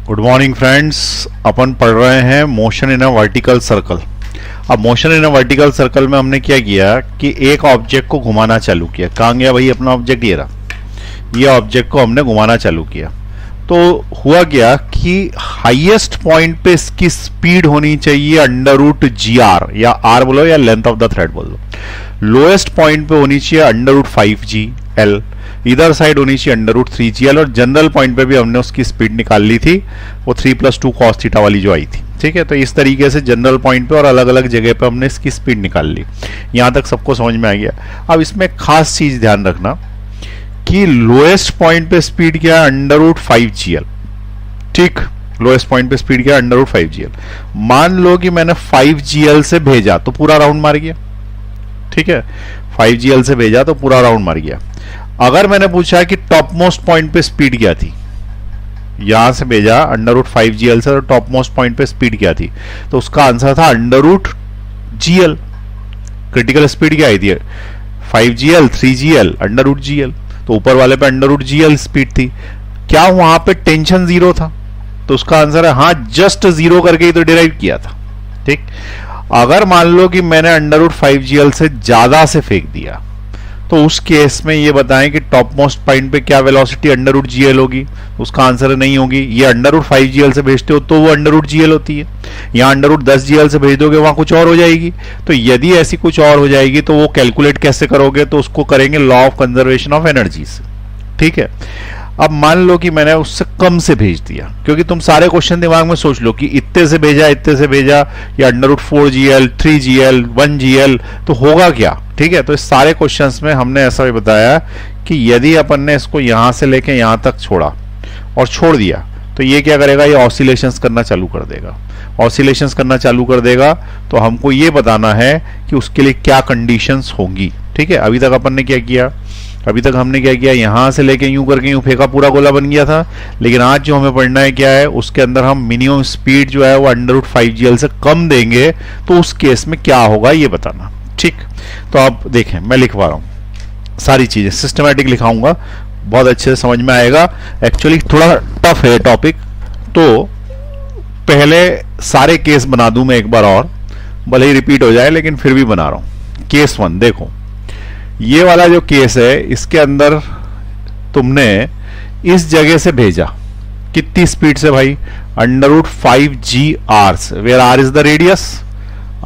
Good morning friends. अपन पढ़ रहे हैं motion in a vertical circle. अब motion in a vertical circle में हमने क्या किया कि एक ऑब्जेक्ट को घुमाना चालू किया। कहाँ गया भाई अपना ऑब्जेक्ट? ये रहा। ये ऑब्जेक्ट को हमने घुमाना चालू किया तो हुआ क्या कि हाईएस्ट पॉइंट पे इसकी स्पीड होनी चाहिए अंडर रूट जी आर, या आर बोलो या लेंथ ऑफ द थ्रेड बोल दो। लोएस्ट पॉइंट पे होनी चाहिए अंडर रूट 5g_l, इधर साइड होनी चाहिए अंडर रूट 3gl, और जनरल पॉइंट पे भी हमने उसकी स्पीड निकाल ली थी, वो 3+2 cos थीटा वाली जो आई थी। ठीक है, तो इस तरीके से जनरल पॉइंट पे और अलग अलग जगह पे हमने इसकी स्पीड निकाल ली। यहां तक सबको समझ में आ गया। अब इसमें खास चीज ध्यान रखना कि लोएस्ट पॉइंट पे स्पीड क्या है? Under root 5gl। ठीक, लोएस्ट पॉइंट पे स्पीड क्या है? Under root 5gl। मान लो कि मैंने 5gl से भेजा तो पूरा राउंड मार गया। ठीक है, 5gl से भेजा तो पूरा राउंड मार गया। अगर मैंने पूछा कि टॉप मोस्ट पॉइंट पे स्पीड क्या थी, यहां से भेजा अंडर रूट 5gl से, तो टॉप मोस्ट पॉइंट पे स्पीड क्या थी, तो उसका आंसर था under root gl। Critical speed क्या आई थी? 5gl, 3gl, under root gl। तो ऊपर वाले पे अंडर रूट gl स्पीड थी। क्या वहां पे टेंशन जीरो था? तो उसका आंसर है हाँ, जस्ट जीरो करके ही तो डिराइव किया था। ठीक, अगर मान लो कि मैंने अंडर रूट 5gl से ज्यादा से फेंक दिया तो उस केस में ये बताएं कि टॉप मोस्ट पॉइंट पे क्या वेलोसिटी अंडर रूट gl होगी? उसका आंसर नहीं होगी। ये अंडर रूट 5gl से भेजते हो तो वो अंडर रूट gl होती है। यहाँ अंडर रूट 10gl से भेज दोगे वहां कुछ और हो जाएगी। तो यदि ऐसी कुछ और हो जाएगी तो वो कैलकुलेट कैसे करोगे? तो उसको करेंगे law of conservation of energy से। ठीक है, अब मान लो कि मैंने उससे कम से भेज दिया, क्योंकि तुम सारे क्वेश्चन दिमाग में सोच लो कि इतने से भेजा, इतने से भेजा, या under root 4gl, 3gl, 1gl, तो होगा क्या? ठीक है, तो इस सारे क्वेश्चंस में हमने ऐसा भी बताया कि यदि अपन ने इसको यहां से लेके यहां तक छोड़ा और छोड़ दिया तो ये क्या करेगा? ये ऑसिलेशंस करना चालू कर देगा। ऑसिलेशंस करना चालू कर देगा तो हमको ये बताना है कि उसके लिए क्या कंडीशंस होंगी। ठीक है, अभी तक अपन ने क्या किया? अभी तक हमने क्या किया? यहां से लेके यूं करके यूं फेंका, पूरा गोला बन गया था। लेकिन आज जो हमें पढ़ना है क्या है, उसके अंदर हम मिनिमम स्पीड जो है वो अंडर रूट 5gl से कम देंगे तो उस केस में क्या होगा ये बताना। ठीक, तो आप देखें, मैं लिखवा रहा हूं, सारी चीजें सिस्टमैटिक लिखाऊंगा, बहुत अच्छे से समझ में आएगा। एक्चुअली थोड़ा टफ है टॉपिक, तो पहले सारे केस बना दूं मैं एक बार और, भले ही रिपीट हो जाए लेकिन फिर भी बना रहा हूं। केस 1 देखो, ये वाला जो केस है इसके अंदर तुमने इस जगह से भेजा, कितनी स्पीड से भाई? अंडर रूट 5gr से, where R is the radius,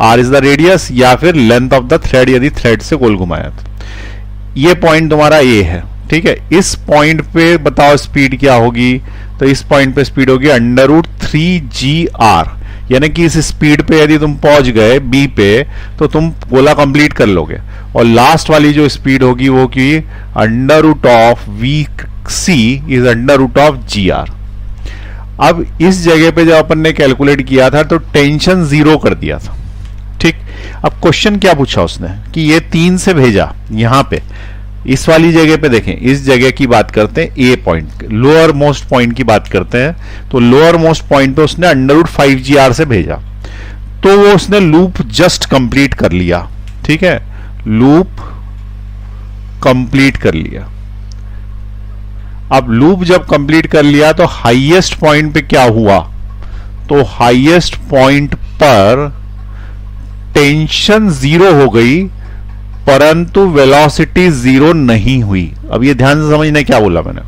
R is the radius, या फिर लेंथ ऑफ द थ्रेड यदि थ्रेड से गोल घुमाया तो। ये पॉइंट तुम्हारा ए है। ठीक है, इस पॉइंट पे बताओ स्पीड क्या होगी? तो इस पॉइंट पे स्पीड होगी अंडर रूट 3gr, यानी कि इस स्पीड पे यदि तुम पहुंच गए बी पे तो तुम गोला कंप्लीट कर लोगे। और लास्ट वाली जो स्पीड होगी वो की under root of vc is under root of gr। अब इस जगह पे जब अपन ने कैलकुलेट किया था तो टेंशन जीरो कर दिया था। ठीक, अब क्वेश्चन क्या पूछा उसने कि ये 3 से भेजा यहां पे, इस वाली जगह पे देखें, इस जगह की बात करते हैं, ए पॉइंट, लोअर मोस्ट पॉइंट की बात करते हैं। तो लोअर मोस्ट पॉइंट पे उसने अंडर रूट 5gr से भेजा तो वो उसने लूप जस्ट कंप्लीट कर लिया। ठीक है, लूप कंप्लीट कर लिया। अब लूप जब कंप्लीट कर लिया तो हाईएस्ट पॉइंट पे क्या हुआ? तो हाईएस्ट पॉइंट पर टेंशन जीरो हो गई परंतु वेलोसिटी जीरो नहीं हुई। अब ये ध्यान से समझना क्या बोला मैंने।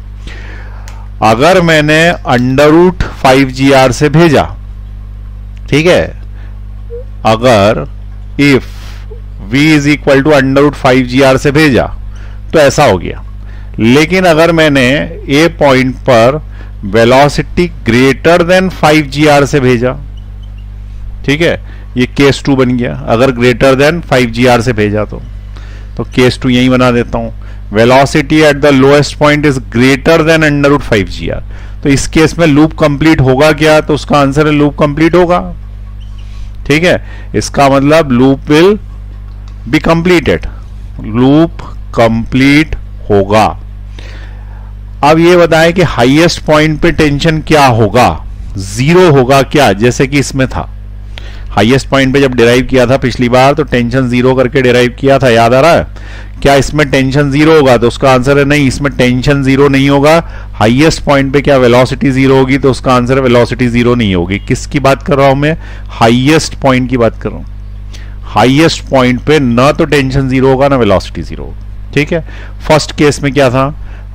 अगर मैंने अंडर रूट 5gr से भेजा, ठीक है, अगर if v is equal to under root 5gr से भेजा तो ऐसा हो गया। लेकिन अगर मैंने ए पॉइंट पर वेलोसिटी ग्रेटर देन 5gr से भेजा, ठीक है, ये केस 2 बन गया। अगर ग्रेटर देन 5gr से भेजा तो केस 2 यही बना देता हूं, velocity at the lowest point is greater than under root 5gr। तो इस केस में लूप कंप्लीट होगा क्या? तो उसका आंसर है लूप कंप्लीट होगा। ठीक है, इसका मतलब loop will be completed, loop complete होगा। अब ये बताएं कि हाईएस्ट पॉइंट पे टेंशन क्या होगा? जीरो होगा क्या? जैसे कि इसमें था हाईएस्ट पॉइंट पे जब डिराइव किया था पिछली बार तो टेंशन जीरो करके डिराइव किया था, याद आ रहा है? क्या इसमें टेंशन जीरो होगा? तो उसका आंसर है नहीं, इसमें टेंशन जीरो नहीं होगा। हाईएस्ट पॉइंट पे क्या वेलोसिटी जीरो होगी? तो उसका आंसर है वेलोसिटी जीरो नहीं होगी। किसकी बात कर रहा हूं मैं? हाईएस्ट पॉइंट की बात कर रहा हूं। हाईएस्ट पॉइंट पे ना तो टेंशन जीरो होगा ना वेलोसिटी जीरो होगा, ठीक है। फर्स्ट केस में क्या था?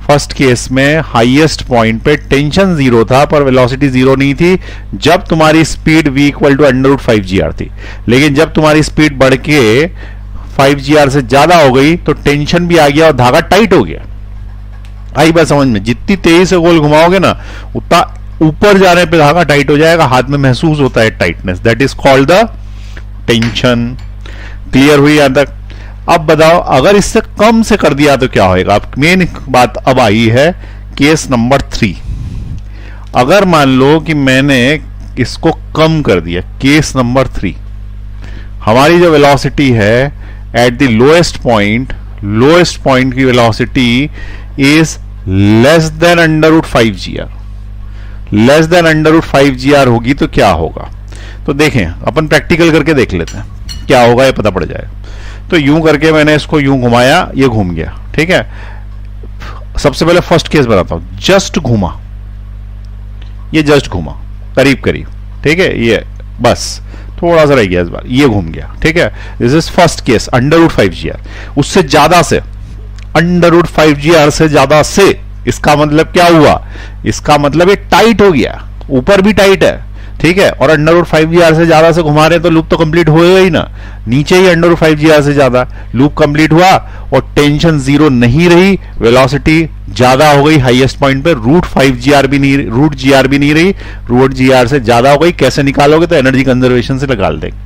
फर्स्ट केस में हाईएस्ट पॉइंट पे टेंशन जीरो था पर वेलोसिटी जीरो नहीं थी, जब तुम्हारी speed v equal to √5gr थी। लेकिन जब तुम्हारी स्पीड बढ़ के 5gr से ज्यादा हो गई तो टेंशन भी आ गया और धागा टाइट हो गया। आई बात समझ में? जितनी तेजी से गोल घुमाओगे ना उतना ऊपर जाने पे धागा टाइट हो जाएगा, हाथ में महसूस होता है tightness, that is called the tension. Clear हुई यहां तक? अब बताओ अगर इससे कम से कर दिया तो क्या होगा? अब मेन बात अब आई है केस नंबर 3। अगर मान लो कि मैंने इसको कम कर दिया, केस नंबर 3, हमारी जो वेलोसिटी है एट द लोएस्ट पॉइंट की velocity is less than √5gr, less than √5gr होगी तो क्या होगा? तो देखें, अपन प्रैक्टिकल करके देख लेते हैं क्या होगा, ये पता पड़ जाएगा। तो यूं करके मैंने इसको यूं घुमाया, ये घूम गया, ठीक है। सबसे पहले फर्स्ट केस बताता हूं, जस्ट घुमा, ये जस्ट घुमा करीब करीब, ठीक है, ये बस थोड़ा सा रह गया इस बार, ये घूम गया, ठीक है। This is first case √5gr। उससे ज्यादा से √5gr से ज्यादा से, इसका मतलब क्या हुआ? इसका मतलब ये टाइट हो गया, ऊपर भी टाइट है, ठीक है, और √5gr से ज्यादा से घुमा रहे तो लूप तो कंप्लीट होएगा ही ना। नीचे ही √5gr से ज्यादा लूप कंप्लीट हुआ और टेंशन जीरो नहीं रही, वेलोसिटी ज्यादा हो गई हाईएस्ट पॉइंट पे, √5gr भी नहीं, √gr भी नहीं रही, √gr से ज्यादा हो गई। कैसे निकालोगे? तो एनर्जी कंजर्वेशन से लगा देंगे।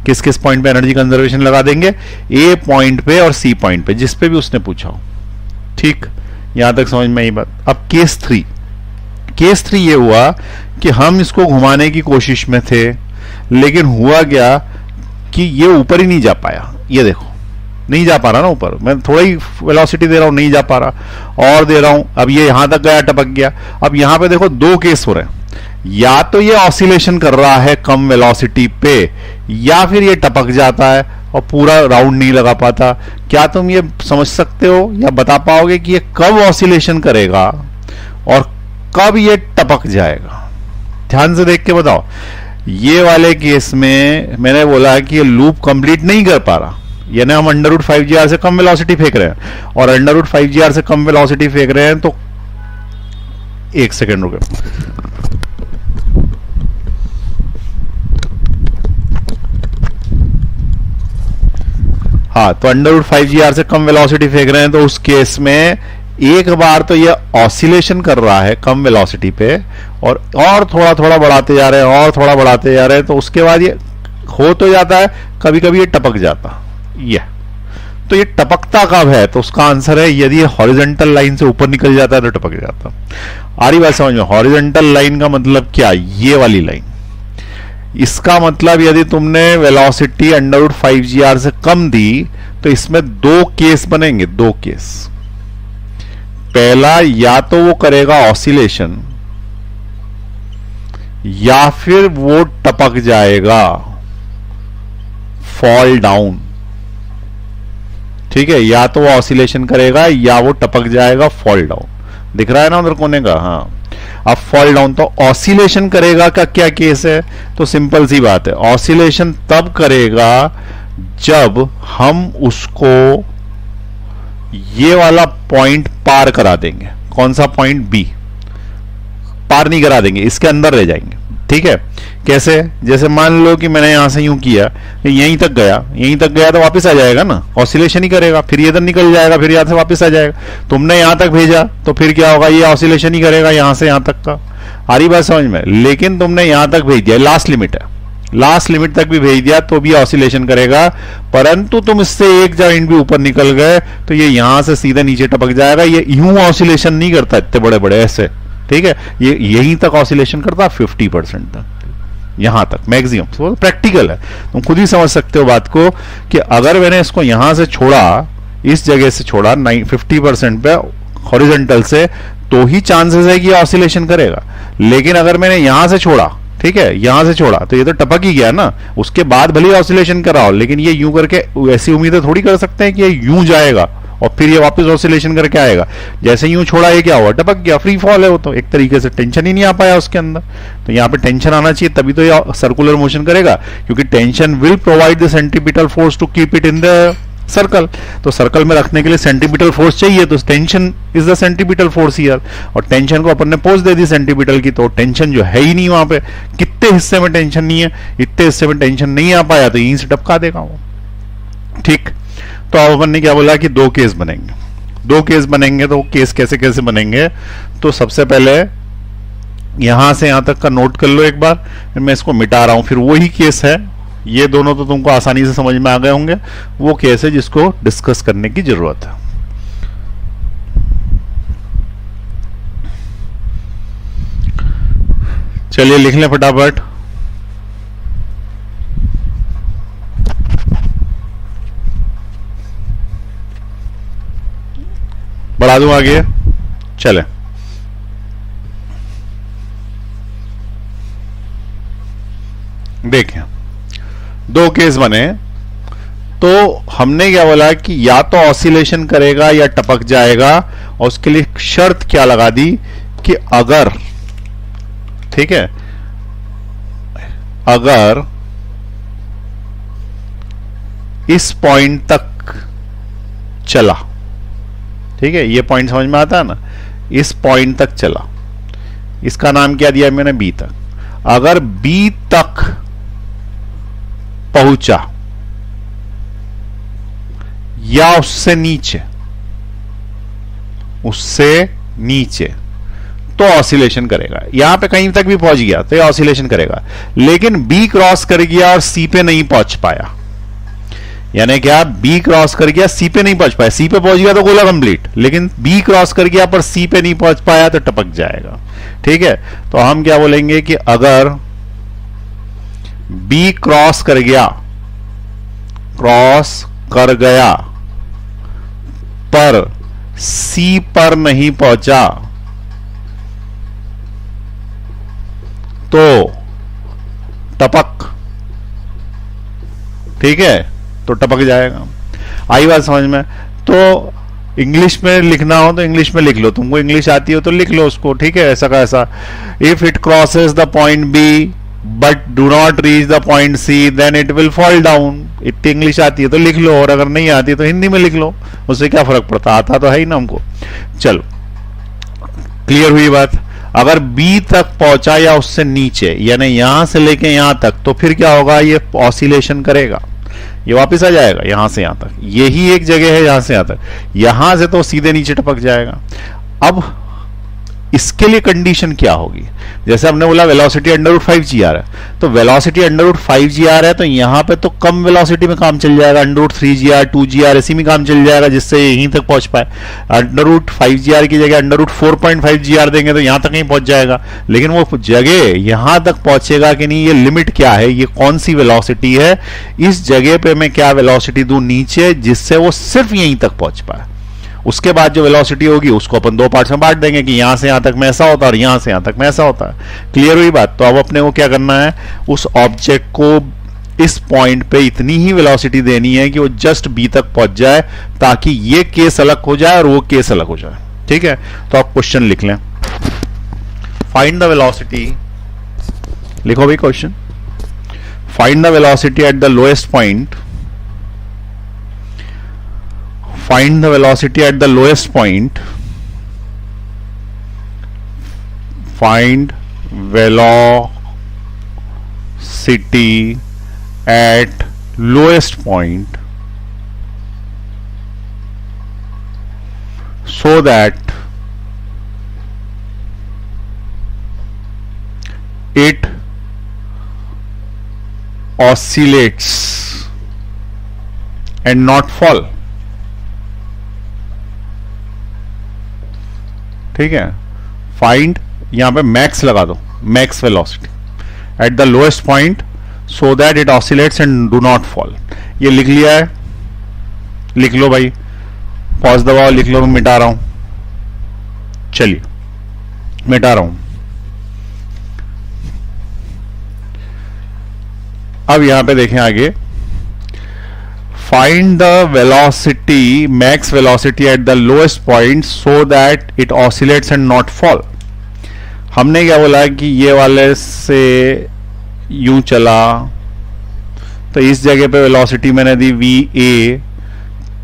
किस किस पॉइंट पे एनर्जी कंजर्वेशन लगा देंगे? ए पॉइंट पे और सी पॉइंट पे, जिस पे भी उसने पूछा हो, ठीक। यहां तक समझ में आई बात। अब केस 3, केस 3 ये हुआ कि हम इसको घुमाने की कोशिश में थे, लेकिन हुआ क्या कि ये ऊपर ही नहीं जा पाया। ये देखो नहीं जा पा रहा ना ऊपर, मैं थोड़ा ही वेलोसिटी दे रहा हूं, नहीं जा पा रहा, और दे रहा हूं, अब ये यहां तक गया, टपक गया। अब यहां पे देखो दो केस हो रहे हैं, या तो ये ऑसिलेशन कर रहा है कम वेलोसिटी पे, या फिर ये टपक जाता है और पूरा राउंड नहीं लगा पाता। क्या तुम ये समझ सकते हो या बता पाओगे कि ये कब ऑसिलेशन करेगा और कब ये टपक जाएगा? ध्यान से देख के बताओ। ये वाले केस में मैंने बोला कि ये लूप कंप्लीट नहीं कर पा रहा, यानी हम √5gr से कम वेलोसिटी फेंक रहे हैं, और √5gr से कम वेलोसिटी फेंक रहे हैं तो एक सेकेंड रुके। हाँ, तो √5gr से कम वेलोसिटी फेंक रहे हैं तो उस केस में एक बार तो ये ऑसिलेशन कर रहा है कम वेलोसिटी पे, और थोड़ा थोड़ा बढ़ाते जा रहे हैं, और थोड़ा बढ़ाते जा रहे हैं, तो उसके बाद ये हो तो जाता है, कभी कभी ये टपक जाता। ये तो ये टपकता कब है? तो उसका आंसर है यदि ये हॉरिजॉन्टल लाइन से ऊपर निकल जाता है तो टपक जाता। आ रही बात समझ में? हॉरिजॉन्टल लाइन का मतलब क्या? ये वाली लाइन। इसका मतलब यदि तुमने वेलोसिटी √5gr से कम दी तो इसमें दो केस बनेंगे, दो केस। पहला, या तो वो करेगा ऑसिलेशन या फिर वो टपक जाएगा, फॉल डाउन, ठीक है। या तो वो ऑसिलेशन करेगा या वो टपक जाएगा, फॉल डाउन। दिख रहा है ना उधर कोने का? हाँ। अब फॉल डाउन, तो ऑसिलेशन करेगा का क्या केस है? तो सिंपल सी बात है, ऑसिलेशन तब करेगा जब हम उसको ये वाला पॉइंट पार करा देंगे। कौन सा पॉइंट? बी। पार नहीं करा देंगे, इसके अंदर रह जाएंगे, ठीक है। कैसे? जैसे मान लो कि मैंने यहां से यूं किया, यहीं तक गया, यहीं तक गया तो वापस आ जाएगा ना, ऑसिलेशन ही करेगा, फिर ये इधर निकल जाएगा, फिर यहां से वापस आ जाएगा। तुमने यहां तक भेजा तो फिर क्या होगा? ये ऑसिलेशन ही करेगा यहां से यहां तक का। आ रही बात समझ में? लेकिन तुमने यहां तक भेज दिया, लास्ट लिमिट है, लास्ट लिमिट तक भी भेज दिया तो भी ऑसिलेशन करेगा, परंतु तुम इससे एक जॉइंट भी ऊपर निकल गए तो ये यहां से सीधे नीचे टपक जाएगा। ये यूं ऑसिलेशन नहीं करता इतने बड़े बड़े ऐसे, ठीक है। ये यहीं तक ऑसिलेशन करता 50% तक, यहां तक मैक्सिमम। तो प्रैक्टिकल है, तुम खुद ही समझ सकते हो बात को कि अगर मैंने इसको यहां से छोड़ा, इस जगह से छोड़ा 50% पे हॉरिजॉन्टल से, तो ही चांसेस है कि ऑसिलेशन करेगा। लेकिन अगर मैंने यहां से छोड़ा, ठीक है, यहां से छोड़ा तो ये तो टपक ही गया ना, उसके बाद भले ऑसिलेशन कर रहा हो, लेकिन ये यूं करके ऐसी उम्मीदें थोड़ी कर सकते हैं कि ये यूं जाएगा और फिर ये वापस ऑसिलेशन करके आएगा। जैसे यूं छोड़ा, ये क्या हुआ, टपक गया, फ्री फॉल है वो तो, एक तरीके से टेंशन ही नहीं आ पाया उसके अंदर। तो यहाँ पे टेंशन आना चाहिए, तभी तो ये सर्कुलर मोशन करेगा, क्योंकि tension will provide the centripetal force to keep it in the circle. तो सर्कल में रखने के लिए सेंट्रीपिटल फोर्स चाहिए, तो tension is the centripetal force here, और टेंशन को अपन ने पोज दे दी सेंट्रीपिटल की, तो टेंशन जो है ही नहीं वहां पे। कितने हिस्से में टेंशन नहीं है, इतने हिस्से में टेंशन नहीं आ पाया, तो यहीं से टपका देगा वो। ठीक, तो अब अपन ने क्या बोला कि दो केस बनेंगे। दो केस बनेंगे, तो केस कैसे कैसे बनेंगे, तो सबसे पहले यहां से यहां तक का नोट कर लो एक बार, मैं इसको मिटा रहा हूं, फिर वही केस है, ये दोनों तो तुमको आसानी से समझ में आ गए होंगे, वो केस है जिसको डिस्कस करने की जरूरत है। चलिए लिख लें फटाफट। बढ़ा दूं आगे, चले। देखें, दो केस बने, तो हमने क्या बोला कि या तो ऑसिलेशन करेगा या टपक जाएगा, और उसके लिए शर्त क्या लगा दी कि अगर, ठीक है, अगर इस पॉइंट तक चला, ठीक है, ये पॉइंट समझ में आता है ना, इस पॉइंट तक चला, इसका नाम क्या दिया मैंने, बी तक। अगर बी तक पहुंचा या उससे नीचे, उससे नीचे, तो ऑसिलेशन करेगा। यहां पे कहीं तक भी पहुंच गया तो ये ऑसिलेशन करेगा, लेकिन बी क्रॉस कर गया और सी पे नहीं पहुंच पाया, यानी क्या, बी क्रॉस कर गया, सी पे नहीं पहुंच पाया, सी पे पहुंच गया तो गोला कंप्लीट, लेकिन बी क्रॉस कर गया पर सी पे नहीं पहुंच पाया तो टपक जाएगा। ठीक है, तो हम क्या बोलेंगे कि अगर बी क्रॉस कर गया, क्रॉस कर गया पर सी पर नहीं पहुंचा, तो टपक, ठीक है, तो टपक जाएगा। आई बात समझ में? तो इंग्लिश में लिखना हो तो इंग्लिश में लिख लो, तुमको इंग्लिश आती हो तो लिख लो उसको, ठीक है, ऐसा का ऐसा। If it crosses the point B but do not reach the point C then it will fall down. इतनी इंग्लिश आती है तो लिख लो, और अगर नहीं आती तो हिंदी में लिख लो, उससे क्या फर्क पड़ता, आता तो है ही ना हमको। चलो, क्लियर हुई बात? अगर बी तक पहुंचा या उससे नीचे, यानी यहां से लेके यहां तक, तो फिर क्या होगा, ये ऑसिलेशन करेगा, ये वापस आ जाएगा यहां से यहां तक, यही एक जगह है यहां से यहां तक, यहां से तो सीधे नीचे टपक जाएगा। अब इसके लिए कंडीशन क्या होगी, जैसे हमने बोला वेलोसिटी √5 है, तो वेलोसिटी √5 है, तो यहां पे तो कम वेलोसिटी में काम चल जाएगा, √3 2 इसी में काम चल जाएगा, जिससे यहीं तक पहुंच पाए। √5 की जगह √4.5 देंगे तो यहां तक नहीं पहुंच जाएगा, लेकिन वो जगह यहां तक पहुंचेगा कि नहीं, ये लिमिट क्या है, ये कौन सी वेलोसिटी है, इस जगह पे मैं क्या वेलोसिटी दूं नीचे, जिससे वो सिर्फ यहीं तक पहुंच पाए। उसके बाद जो वेलोसिटी होगी उसको अपन दो पार्ट्स में बांट देंगे कि यहां से यहां तक में ऐसा होता है और यहां से यहां तक में ऐसा होता है। क्लियर हुई बात? तो अब अपने को क्या करना है, उस ऑब्जेक्ट को इस पॉइंट पे इतनी ही वेलोसिटी देनी है कि वो जस्ट बी तक पहुंच जाए, ताकि ये केस अलग हो जाए और वो केस अलग हो जाए। ठीक है, तो आप क्वेश्चन लिख लें, फाइंड द वेलोसिटी, लिखो भाई question, find the velocity at the lowest point, find the velocity at the lowest point, find velocity at lowest point so that it oscillates and not fall। ठीक है, find, यहां पे max लगा दो, max velocity at the lowest point so that it oscillates and do not fall. ये लिख लिया है, लिख लो भाई, पॉज दबाओ, लिख लो, मैं मिटा रहा हूं, चलिए मिटा रहा हूं। अब यहां पे देखें आगे, find the velocity, max velocity at the lowest point so that it oscillates and not fall. हमने क्या बोला कि ये वाले से यूं चला, तो इस जगह पे वेलोसिटी मैंने दी वी ए,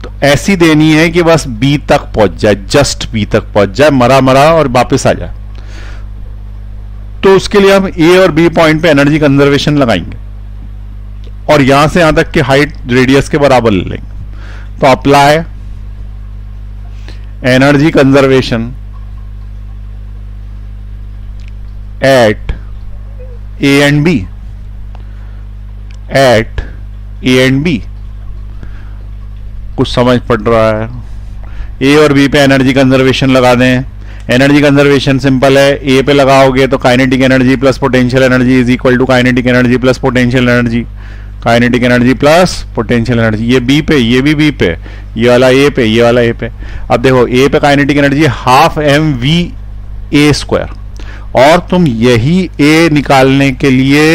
तो ऐसी देनी है कि बस बी तक पहुंच जाए, जस्ट बी तक पहुंच जाए, मरा मरा और वापस आ जाए। तो उसके लिए हम ए और बी पॉइंट पे एनर्जी कंजर्वेशन लगाएंगे और यहां से यहां तक की हाइट रेडियस के बराबर ले लेंगे। तो apply energy conservation at A and B, at A and B. कुछ समझ पड़ रहा है? ए और बी पे एनर्जी कंजर्वेशन लगा दें। एनर्जी कंजर्वेशन सिंपल है, ए पे लगाओगे तो kinetic energy plus potential energy is equal to kinetic energy plus potential energy, kinetic energy plus potential energy. ये बी पे, ये भी बी पे, ये वाला ए पे, ये वाला ए पे। अब देखो ए पे kinetic energy half M V A square, और तुम यही ए निकालने के लिए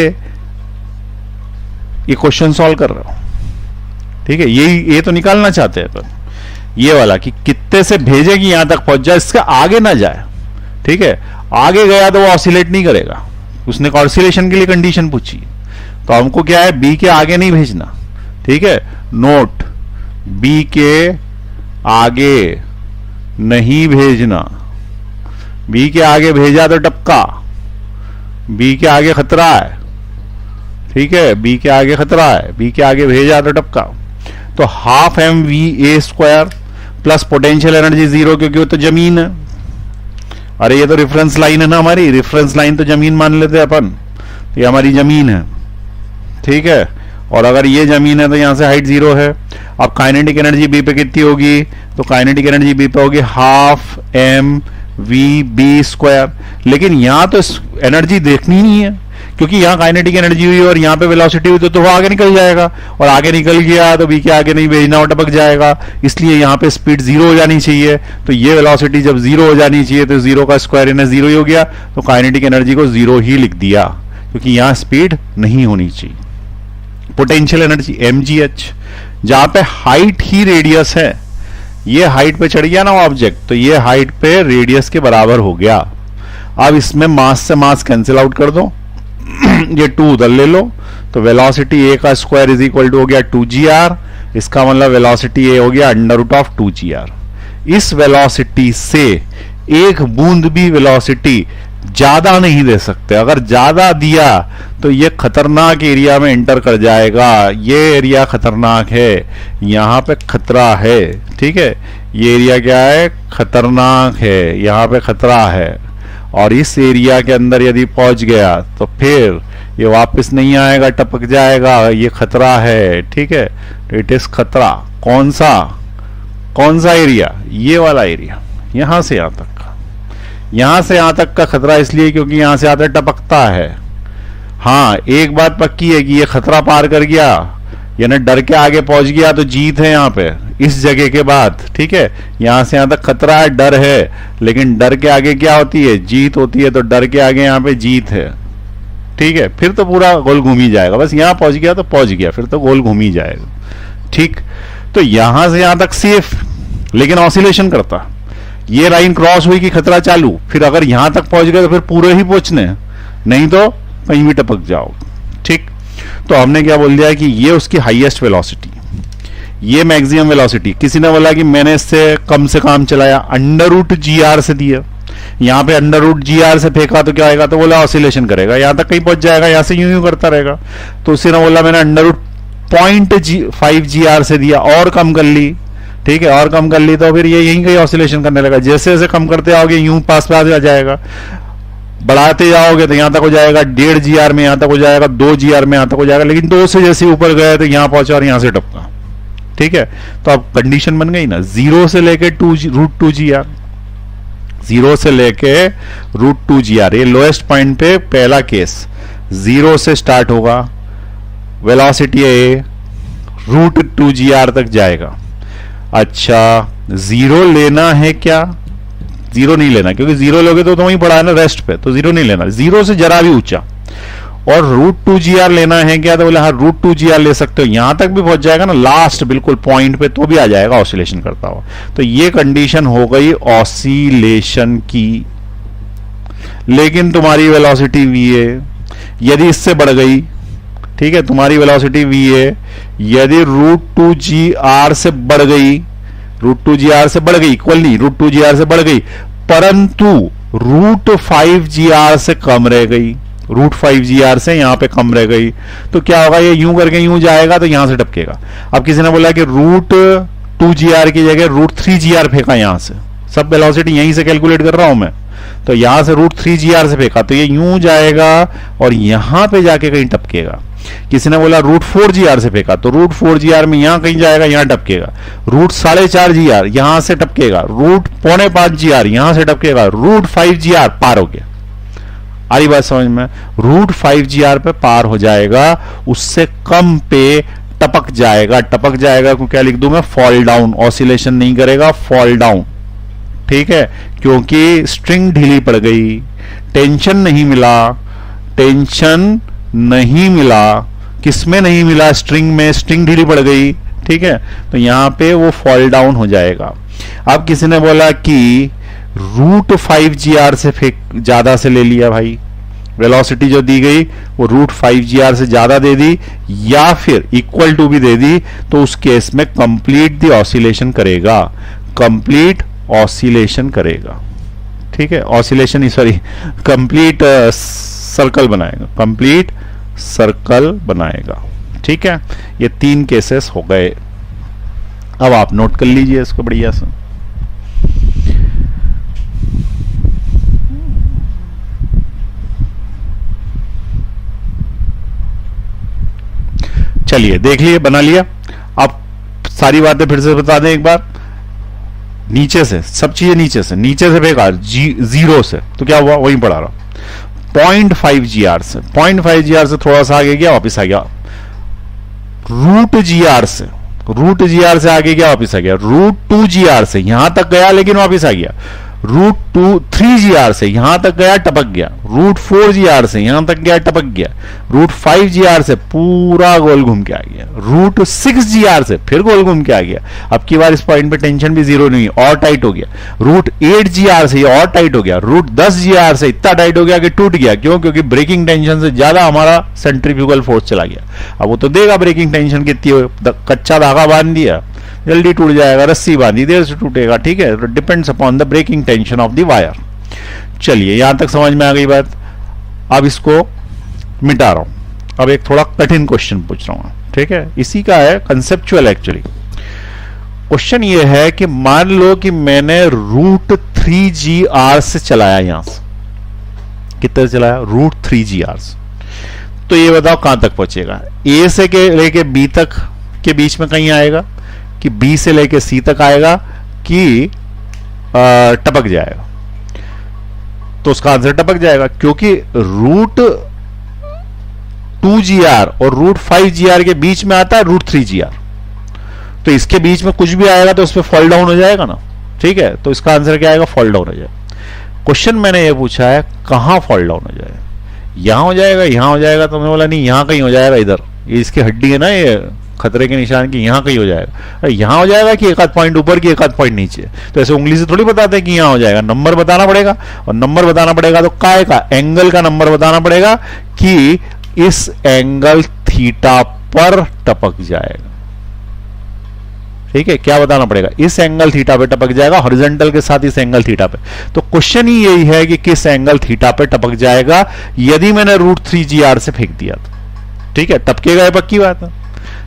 ये क्वेश्चन सॉल्व कर रहे हो, ठीक है? यही ए तो निकालना चाहते हैं पर ये वाला कि कितने से भेजेगी यहां तक पहुंच जाए, इसके आगे ना जाए, ठीक है? आगे गया तो वो ऑसिलेट नहीं करेगा, उसने ऑसिलेशन के लिए कंडीशन पूछी। तो हमको क्या है, बी के आगे नहीं भेजना, ठीक है? नोट, बी के आगे नहीं भेजना। बी के आगे भेजा तो टपका, बी के आगे खतरा है, ठीक है? बी के आगे खतरा है, बी के आगे भेजा तो टपका। तो half M V A square plus potential energy zero, क्योंकि वो तो जमीन है। अरे ये तो रेफरेंस लाइन है ना हमारी, रेफरेंस लाइन तो जमीन मान लेते हैं अपन, तो ये हमारी जमीन है, ठीक है? और अगर ये जमीन है तो यहां से हाइट जीरो है। अब काइनेटिक एनर्जी बी पे कितनी होगी, तो काइनेटिक एनर्जी बी पे होगी half M V B square. लेकिन यहां तो एनर्जी देखनी नहीं है, क्योंकि यहां काइनेटिक एनर्जी हुई और यहां पे वेलोसिटी हुई, तो वो आगे निकल जाएगा, और आगे निकल गया तो बी के आगे नहीं भेजना, और टपक जाएगा। इसलिए यहां पे स्पीड जीरो हो जानी चाहिए। तो ये वेलोसिटी जब जीरो हो जानी चाहिए तो जीरो का स्क्वायर इन्हें जीरो ही हो गया, तो काइनेटिक एनर्जी को जीरो ही लिख दिया, क्योंकि यहां स्पीड नहीं होनी चाहिए। पोटेंशियल एनर्जी mgh, जहां पे हाइट ही रेडियस है, ये हाइट पे चढ़ गया ना ऑब्जेक्ट, तो ये हाइट पे रेडियस के बराबर हो गया। अब इसमें मास से मास कैंसिल आउट कर दो, ये 2 उधर ले लो, तो वेलोसिटी ए का स्क्वायर इज इक्वल टू हो गया 2gr। इसका मतलब वेलोसिटी ए हो गया अंडर रूट ऑफ 2gr। इस वेलोसिटी से एक बूंद भी वेलोसिटी ज्यादा नहीं दे सकते। अगर ज्यादा दिया तो ये खतरनाक एरिया में एंटर कर जाएगा। ये एरिया खतरनाक है, यहां पे खतरा है, ठीक है? ये एरिया क्या है, खतरनाक है, यहां पे खतरा है। और इस एरिया के अंदर यदि पहुंच गया तो फिर ये वापस नहीं आएगा, टपक जाएगा, ये खतरा है, ठीक है? इट इज खतरा। कौन सा एरिया, ये वाला एरिया, यहां से यहां तक, यहां से यहां तक का खतरा इसलिए क्योंकि यहां से आता टपकता है। हाँ, एक बात पक्की है कि ये खतरा पार कर गया, यानी डर के आगे पहुंच गया तो जीत है यहां पे, इस जगह के बाद, ठीक है? यहां से यहां तक खतरा है, डर है, लेकिन डर के आगे क्या होती है, जीत होती है। तो डर के आगे यहां पे जीत है, ठीक है? फिर तो पूरा गोल घूम ही जाएगा। बस यहां पहुंच गया तो पहुंच गया, फिर तो गोल घूम ही जाएगा, ठीक? तो यहां से यहां तक सेफ, लेकिन ऑसिलेशन करता। ये लाइन क्रॉस हुई कि खतरा चालू, फिर अगर यहां तक पहुंच गए तो फिर पूरे ही पहुंचने, नहीं तो कहीं भी टपक जाओ, ठीक? तो हमने क्या बोल दिया कि ये उसकी हाईएस्ट वेलोसिटी, ये मैक्सिमम वेलोसिटी। किसी ने बोला कि मैंने इससे कम से काम चलाया, अंडर रूट GR से दिया, यहां पे अंडर रूट GR से फेंका तो क्या आएगा, तो बोला ऑसिलेशन करेगा, यहां तक कहीं पहुंच जाएगा, यहां से यूं यूं करता रहेगा। तो उसी ने बोला मैंने अंडर रूट 0.5 GR से दिया, और कम कर ली, ठीक है? और कम कर ली तो फिर ये यहीं कहीं ऑसिलेशन करने लगा। जैसे जैसे कम करते आओगे यूं पास पास आ जाएगा, बढ़ाते जाओगे तो यहां तक हो जाएगा 1.5 GR में, यहां तक हो जाएगा 2 GR में, यहां तक हो जाएगा। लेकिन 2 से जैसे ऊपर गए तो यहां पहुंचा और यहां से टपका, ठीक है? तो अब कंडीशन बन गई ना, 0 से लेके रूट 2 GR, 0 से लेके रूट 2 GR, ये लोएस्ट पॉइंट पे पहला केस 0 से स्टार्ट होगा, वेलोसिटी ए रूट 2 GR तक जाएगा। अच्छा, 0 लेना है क्या? 0 नहीं लेना, क्योंकि 0 लोगे तो वहीं पड़ा है ना रेस्ट पे, तो 0 नहीं लेना। 0 से जरा भी ऊंचा, और √2GR लेना है क्या, तो बोले हाँ √2GR ले सकते हो, यहां तक भी पहुंच जाएगा ना लास्ट बिल्कुल पॉइंट पे, तो भी आ जाएगा ऑसिलेशन करता हुआ। तो ये कंडीशन हो गई ऑसिलेशन की। लेकिन तुम्हारी वेलोसिटी v है, यदि इससे बढ़ गई, ठीक है, तुम्हारी वेलोसिटी v है, यदि √2GR से बढ़ गई, √2GR से बढ़ गई, इक्वल नहीं, √2GR से बढ़ गई, परंतु √5GR से कम रह गई, √5GR से यहां पे कम रह गई, तो क्या होगा, ये यूं करके यूं जाएगा तो यहां से टपकेगा। अब किसी ने बोला कि √2GR की जगह √3GR फेंका यहां से, सब वेलोसिटी यहीं से कैलकुलेट कर रहा हूं मैं, तो यहां से √3GR से फेंका तो ये यूं जाएगा और यहां पे जाके कहीं टपकेगा। किसी ने बोला √4GR से फेंका, तो √4GR में यहां कहीं जाएगा, यहां टपकेगा। √4.5GR यहां से टपकेगा, √4.5GR यहां से टपकेगा, √5GR पार हो गया। आ रही बात समझ में, √5GR पे पार हो जाएगा, उससे कम पे टपक जाएगा। टपक जाएगा को क्या लिख दूं मैं, फॉल डाउन, ऑसिलेशन नहीं करेगा, फॉल डाउन, ठीक है, क्योंकि स्ट्रिंग ढीली पड़ गई, टेंशन नहीं मिला, टेंशन नहीं मिला, किसमें नहीं मिला, स्ट्रिंग में, स्ट्रिंग ढीली पड़ गई, ठीक है, तो यहां पे वो फॉल डाउन हो जाएगा। अब किसी ने बोला कि √5GR से ज्यादा से ले लिया भाई, वेलोसिटी जो दी गई वो √5GR से ज्यादा दे दी या फिर इक्वल टू भी दे दी, तो उस केस में कंप्लीट द ऑसिलेशन करेगा, कंप्लीट ऑसिलेशन करेगा, ठीक है, ऑसिलेशन सॉरी कंप्लीट सर्कल बनाएगा, कंप्लीट सर्कल बनाएगा, ठीक है। ये 3 केसेस हो गए। अब आप नोट कर लीजिए इसको बढ़िया से। चलिए देख लिए, बना लिया। अब सारी बातें फिर से बता दें एक बार, नीचे से सब चीजें, नीचे से फेंका, 0 से, तो क्या हुआ, वहीं पढ़ा रहा, 0.5GR से, 0.5GR से थोड़ा सा आगे गया, वापस आ गया, √GR से आगे गया, वापस आ गया, √2GR से यहां तक गया लेकिन वापस आ गया, √3GR से यहां तक गया, टपक गया, √4GR से यहां तक गया, टपक गया, √5GR से पूरा गोल घूम के आ गया, √6GR से फिर गोल घूम के आ गया। अब की बार इस पॉइंट पे टेंशन भी 0 नहीं, और टाइट हो गया, √8GR से ये और टाइट हो गया, √10GR से इतना टाइट हो गया कि टूट गया। क्यों, क्योंकि ब्रेकिंग टेंशन से ज्यादा हमारा सेंट्रीफ्यूगल फोर्स चला गया। अब वो तो देगा ब्रेकिंग टेंशन कितनी हो, कच्चा धागा बांध दिया, जल्दी टूट जाएगा, रस्सी बांधी देर से टूटेगा, ठीक है, depends upon the breaking tension of the wire. चलिए यहां तक समझ में आ गई बात। अब इसको मिटा रहा हूं, अब एक थोड़ा कठिन क्वेश्चन पूछ रहा हूं, ठीक है, इसी का है कंसेप्चुअल। एक्चुअली क्वेश्चन ये है कि मान लो कि मैंने √3GR से चलाया, यहां से कितने चलाया, √3GR से, तो ये बताओ कहां तक पहुंचेगा, ए से लेके बी तक के बीच में कहीं आएगा, कि बी से लेके सी तक आएगा, कि टपक जाएगा। तो उसका आंसर टपक जाएगा, क्योंकि √2GR और √5GR के बीच में आता है √3GR, तो इसके बीच में कुछ भी आएगा तो उस पर फॉल डाउन हो जाएगा ना, ठीक है, तो इसका आंसर क्या आएगा, फॉल डाउन हो जाएगा। क्वेश्चन मैंने ये पूछा है कहां फॉल डाउन हो जाएगा, यहां हो जाएगा, यहां हो जाएगा, तो मैं बोला नहीं यहां कहीं हो जाएगा, इधर ये इसकी हड्डी है ना, ये खतरे के निशान की, यहां कहीं हो जाएगा, यहां हो जाएगा कि एक आध पॉइंट ऊपर की एक आध पॉइंट नीचे, तो ऐसे उंगली से थोड़ी बताते हैं कि यहां हो जाएगा, नंबर बताना पड़ेगा, और नंबर बताना पड़ेगा तो काय का, एंगल का नंबर बताना पड़ेगा कि इस एंगल थीटा पर टपक जाएगा, ठीक है, क्या बताना पड़ेगा, इस एंगल थीटा पे टपक जाएगा, हॉरिजॉन्टल के साथ इस एंगल थीटा पे। तो क्वेश्चन ही यही है कि किस एंगल थीटा पे टपक जाएगा, यदि मैंने √3GR से फेंक दिया तो, ठीक है, टपकेगा, ये पक्की बात है,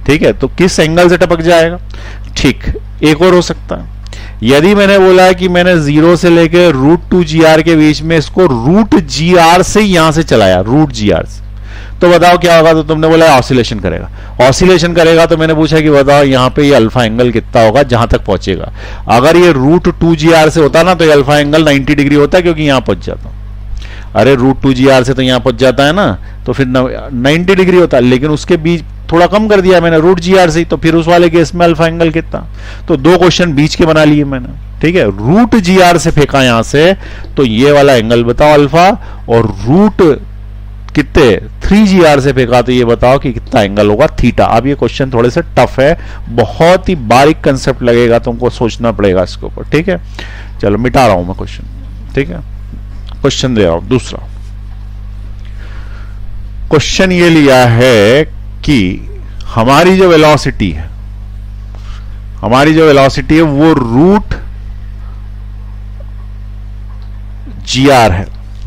ठीक है, तो किस एंगल से टपक जाएगा। ठीक, एक और हो सकता है, यदि मैंने बोला कि मैंने 0 से लेकर √2GR के बीच में इसको √GR से यहां से चलाया, √GR से, तो बताओ क्या होगा, तो तुमने बोला ऑसिलेशन करेगा, ऑसिलेशन करेगा, तो मैंने पूछा कि बताओ यहां पे ये अल्फा एंगल कितना होगा जहां तक पहुंचेगा। अगर ये √2GR से होता ना तो ये अल्फा एंगल 90 डिग्री होता, क्योंकि यहां पहुंच जाता, अरे √2GR से तो यहां पहुंच जाता है ना, तो फिर 90 डिग्री होता, लेकिन उसके बीच थोड़ा कम कर दिया मैंने √GR से, तो फिर उस वाले केस में अल्फा एंगल कितना, तो 2 क्वेश्चन बीच के बना लिए मैंने, ठीक है, √GR से फेंका यहां से, तो ये वाला एंगल बताओ अल्फा, और कितने 3GR से फेंका, तो ये बताओ कि कितना एंगल होगा थीटा। अब ये क्वेश्चन थोड़े से टफ है, बहुत ही बारीक कंसेप्ट लगेगा, तुमको सोचना पड़ेगा इसके ऊपर, ठीक है। चलो मिटा रहा हूं मैं क्वेश्चन, ठीक है। क्वेश्चन दे रहा हूं दूसरा। क्वेश्चन ये लिया है कि हमारी जो वेलोसिटी है, वो रूट GR है,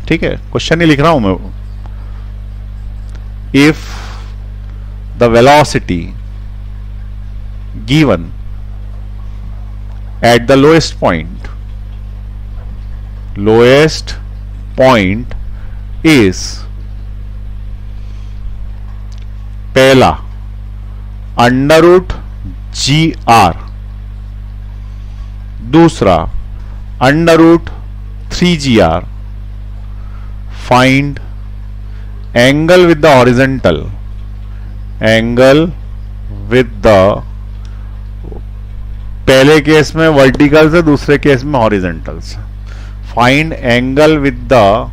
ठीक है। क्वेश्चन ही लिख रहा हूं मैं। If the velocity given at the lowest point is, पहला √GR, दूसरा √3GR, find angle with the horizontal, पहले केस में वर्टिकल से, दूसरे केस में हॉरिजॉन्टल से। Find angle with the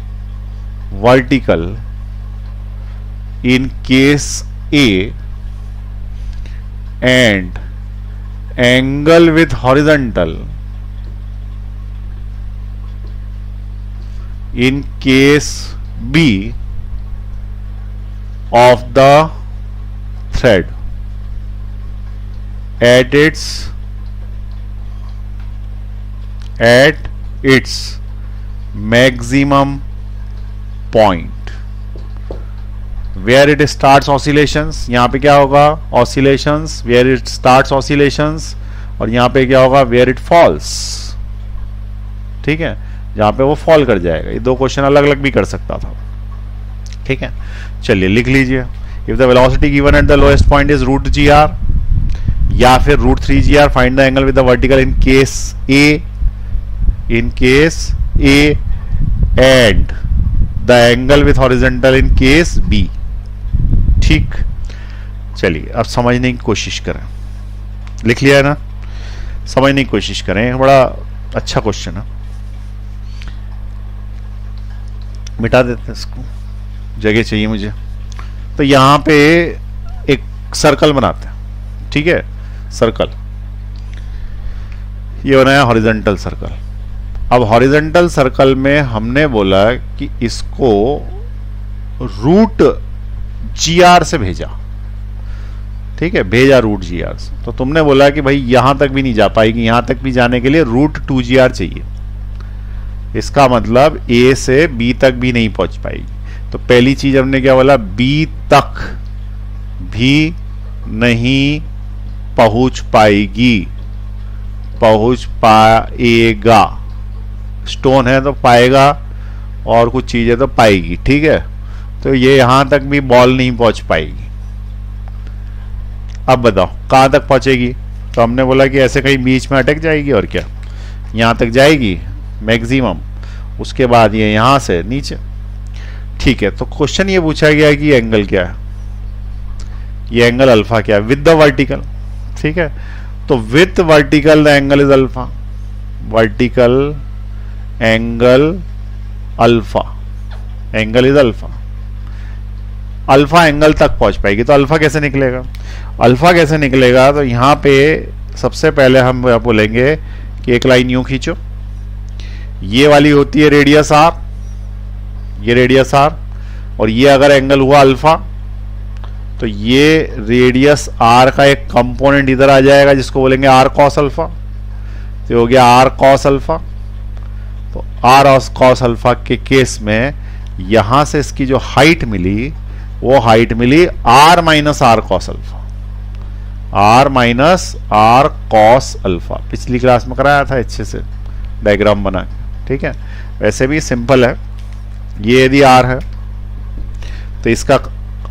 vertical in case A and angle with horizontal in case B of the thread at its maximum point where it starts oscillations। यहां पे क्या होगा oscillations, where it starts oscillations, और यहां पे क्या होगा where it falls, ठीक है, जहां पे वो फॉल कर जाएगा। ये दो क्वेश्चन अलग अलग भी कर सकता था, ठीक है। चलिए लिख लीजिए। If the velocity given at the lowest point is √GR या फिर √3GR, find the angle with the vertical in case A and the angle with horizontal in case B, ठीक। चलिए अब समझने की कोशिश करें। लिख लिया है ना? समझने की कोशिश करें, बड़ा अच्छा क्वेश्चन है। मिटा देते हैं इसको, जगह चाहिए मुझे। तो यहां पे एक सर्कल बनाते हैं, ठीक है। सर्कल ये बनाया हॉरिजॉन्टल सर्कल। अब हॉरिजॉन्टल सर्कल में हमने बोला कि इसको √GR से भेजा, ठीक है, भेजा √GR से। तो तुमने बोला कि भाई यहां तक भी नहीं जा पाएगी, यहां तक भी जाने के लिए √2GR चाहिए। इसका मतलब A से B तक भी नहीं पहुंच पाएगी। तो पहली चीज हमने क्या बोला, B तक भी नहीं पहुंच पाएगा। स्टोन है तो पाएगा, और कुछ चीज है तो पाएगी, ठीक है। तो ये यहां तक भी बॉल नहीं पहुंच पाएगी। अब बताओ कहां तक पहुंचेगी? तो हमने बोला कि ऐसे कहीं बीच में अटक जाएगी, और क्या यहां तक जाएगी मैक्सिमम, उसके बाद ये यहां से नीचे, ठीक है। तो क्वेश्चन ये पूछा गया कि एंगल क्या है, ये एंगल अल्फा क्या है विद द वर्टिकल, ठीक है। तो with vertical the angle is alpha, vertical angle alpha, angle is alpha. Alpha angle तक पहुंच पाएगी। तो अल्फा कैसे निकलेगा? तो यहां पे सबसे पहले हम बोलेंगे कि एक लाइन यूं खींचो, ये वाली होती है रेडियस R, ये रेडियस R, और ये अगर एंगल हुआ अल्फा, तो ये रेडियस R का एक कंपोनेंट इधर आ जाएगा जिसको बोलेंगे R cos अल्फा। तो हो गया R cos अल्फा। तो R cos अल्फा के केस में यहां से इसकी जो हाइट मिली, वो हाइट मिली R minus R cos alpha, R minus R cos alpha. पिछली क्लास में कराया था अच्छे से डायग्राम बना के, ठीक है। वैसे भी सिंपल है। ये यदि R है तो इसका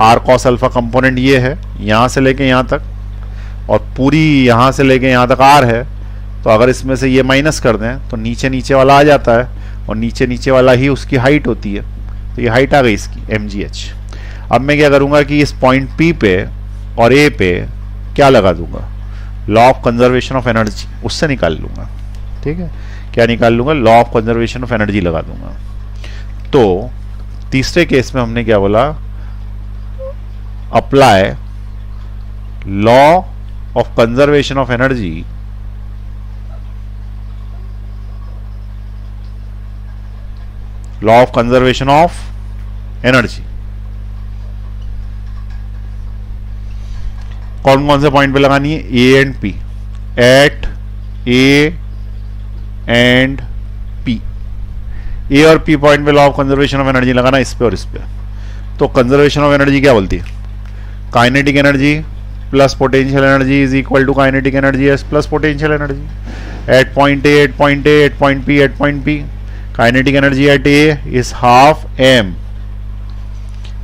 R cos अल्फा कंपोनेंट ये है, यहां से लेके यहां तक, और पूरी यहां से लेके यहां तक R है। तो अगर इसमें से ये माइनस कर दें तो नीचे नीचे वाला आ जाता है, और नीचे नीचे वाला ही उसकी हाइट होती है। तो ये हाइट आ गई इसकी mgh। अब मैं क्या करूंगा कि इस पॉइंट P पे और A पे क्या लगा दूंगा, law of conservation of energy, उससे निकाल लूंगा, ठीक है। क्या निकाल लूंगा? Law of conservation of energy लगा दूंगा। तो तीसरे केस में हमने क्या बोला, apply law of conservation of energy law of conservation of energy. कौन कौन से पॉइंट पे लगानी है, A and P, at A and P. A और पी पॉइंट पे law of conservation of energy लगाना, इस पे और इस पे। तो कंजर्वेशन ऑफ एनर्जी क्या बोलती है, kinetic energy plus potential energy is equal to kinetic energy S plus potential energy at point A, at point A, at point P, at point P. Kinetic energy at A is half M,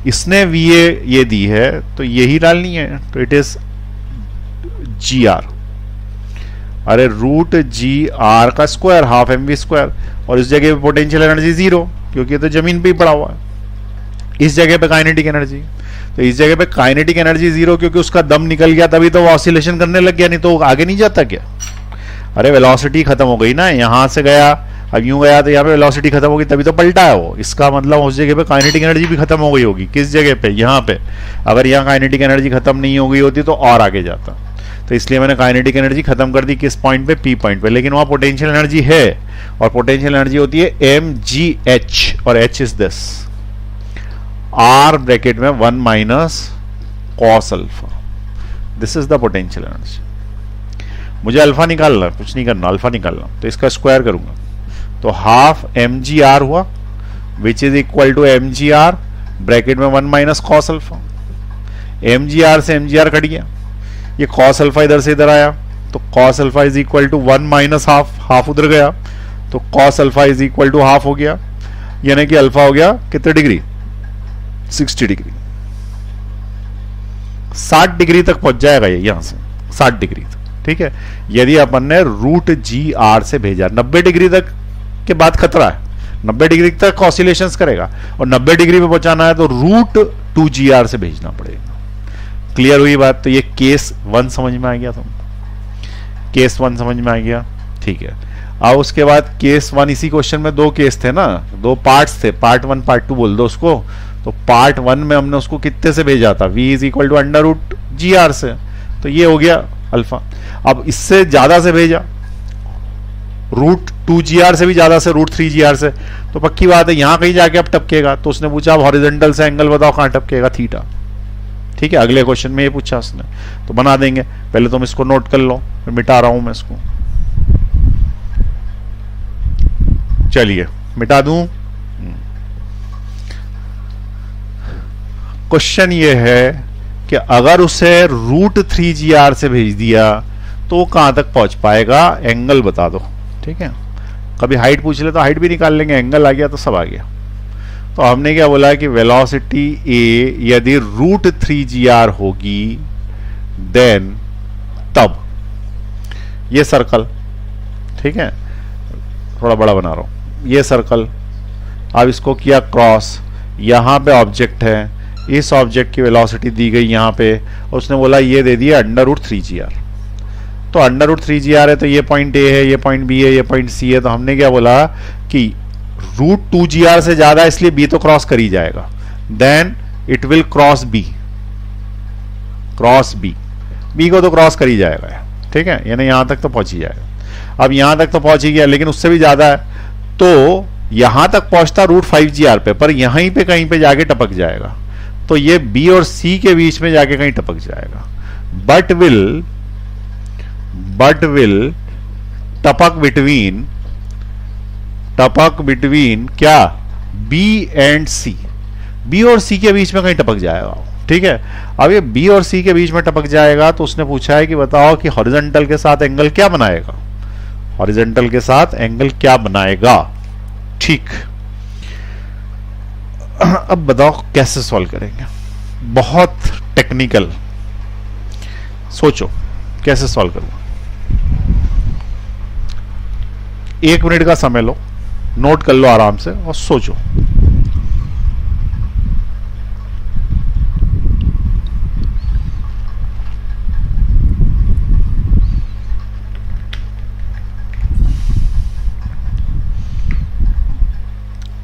इसने V ये दी है तो यही डालनी है, तो it is G R, अरे रूट जी आर का square, half M V square. और इस जगह पे पोटेंशियल एनर्जी जीरो, क्योंकि ये तो जमीन पे ही पड़ा हुआ है। इस जगह पे काइनेटिक एनर्जी, तो इस जगह पे काइनेटिक एनर्जी जीरो, क्योंकि उसका दम निकल गया तभी तो वो ऑसिलेशन करने लग गया, नहीं तो आगे नहीं जाता क्या। अरे वेलोसिटी खत्म हो गई ना, यहां से गया, अब यूं गया तो यहाँ पे वेलोसिटी खत्म होगी, तभी तो पलटा है वो। इसका मतलब उस जगह पे काइनेटिक एनर्जी भी खत्म हो गई होगी। किस जगह पे, यहाँ पे। अगर यहाँ काइनेटिक एनर्जी खत्म नहीं हो गई होती तो और आगे जाता। तो इसलिए मैंने काइनेटिक एनर्जी खत्म कर दी किस पॉइंट पे, पी पॉइंट पे। लेकिन वहां पोटेंशियल एनर्जी है, और पोटेंशियल एनर्जी होती है एम जी एच, और H is this, R bracket में 1 minus cos alpha. This is the potential energy. मुझे अल्फा निकालना, कुछ नहीं करना, अल्फा निकालना, तो इसका स्क्वायर करूंगा, तो हाफ एम जी आर हुआ, which is equal to M G R bracket में 1 minus cos alpha. M G R से एम जी आर कट गया, ये कॉस अल्फा इधर से इधर आया, तो cos alpha is equal to 1 minus half, half उधर गया, तो cos alpha is equal to half हो गया, यानी कि अल्फा हो गया कितने डिग्री, 60 डिग्री। 60 डिग्री तक पहुंच जाएगा ये, यहां से 60 डिग्री तक, ठीक है। यदि अपन ने रूट जी आर से भेजा, 90 डिग्री तक के बाद खतरा है, 90 डिग्री तक ऑसिलेशंस करेगा, और 90 डिग्री पे पहुंचाना है तो रूट 2 जी आर से भेजना पड़ेगा। क्लियर हुई बात। तो ये केस 1 समझ में आ गया, तुम केस 1 समझ में आ गया, ठीक है। अब उसके बाद केस 1, इसी क्वेश्चन में 2 केस थे ना, 2 पार्ट्स थे, पार्ट 1 पार्ट 2 बोल दो उसको। तो पार्ट 1 में हमने उसको कितने से भेजा था, v is equal to under root G R से, तो ये हो गया अल्फा। अब इससे ज्यादा से भेजा, रूट 2 जी आर से भी ज्यादा से, रूट 3 जी आर से, तो पक्की बात है यहां कहीं जाके अब टपकेगा। तो उसने पूछा अब हॉरिजॉन्टल से एंगल बताओ कहां टपकेगा, थीटा, ठीक है। अगले क्वेश्चन में ये पूछा उसने, तो बना देंगे। पहले तुम इसको नोट कर लो, मैं मिटा रहा हूं मैं इसको, चलिए मिटा दूं। क्वेश्चन ये है कि अगर उसे रूट 3 जी आर से भेज दिया तो वो कहां तक पहुंच पाएगा, एंगल बता दो, ठीक है। कभी हाइट पूछ ले तो हाइट भी निकाल लेंगे, एंगल आ गया तो सब आ गया। तो हमने क्या बोला कि वेलोसिटी ए यदि रूट 3 जी आर होगी, देन तब ये सर्कल, ठीक है, थोड़ा बड़ा बना रहा हूं, ये सर्कल, अब इसको किया क्रॉस, यहां पे ऑब्जेक्ट है, इस ऑब्जेक्ट की वेलोसिटी दी गई यहां पे, उसने बोला ये दे दिया अंडर रूट 3 जी आर। तो अंडर रूट 3 जी आर है तो ये पॉइंट ए है, ये पॉइंट बी है, ये पॉइंट सी है, तो हमने क्या बोला कि रूट 2 जी आर से ज्यादा, इसलिए बी तो क्रॉस कर ही जाएगा, then it will cross B, cross B, B को तो क्रॉस कर ही जाएगा, ठीक है, यानी यहां तक तो पहुंच ही जाएगा। अब यहां तक तो पहुंच ही गया, लेकिन उससे भी ज्यादा है, तो यहां तक पहुंचता रूट 5 जी आर पे, पर यहीं पे कहीं पे जाके टपक जाएगा, तो ये बी और सी के बीच में जाके कहीं टपक जाएगा, बट विल टपक बिटवीन क्या, बी एंड सी, बी और सी के बीच में कहीं टपक जाएगा, ठीक है। अब ये बी और सी के बीच में टपक जाएगा, तो उसने पूछा है कि बताओ कि हॉरिजॉन्टल के साथ एंगल क्या बनाएगा, हॉरिजॉन्टल के साथ एंगल क्या बनाएगा, ठीक। अब बताओ कैसे सॉल्व करेंगे, बहुत टेक्निकल, सोचो कैसे सॉल्व करूंगा। 1 मिनट का समय लो, नोट कर लो आराम से और सोचो।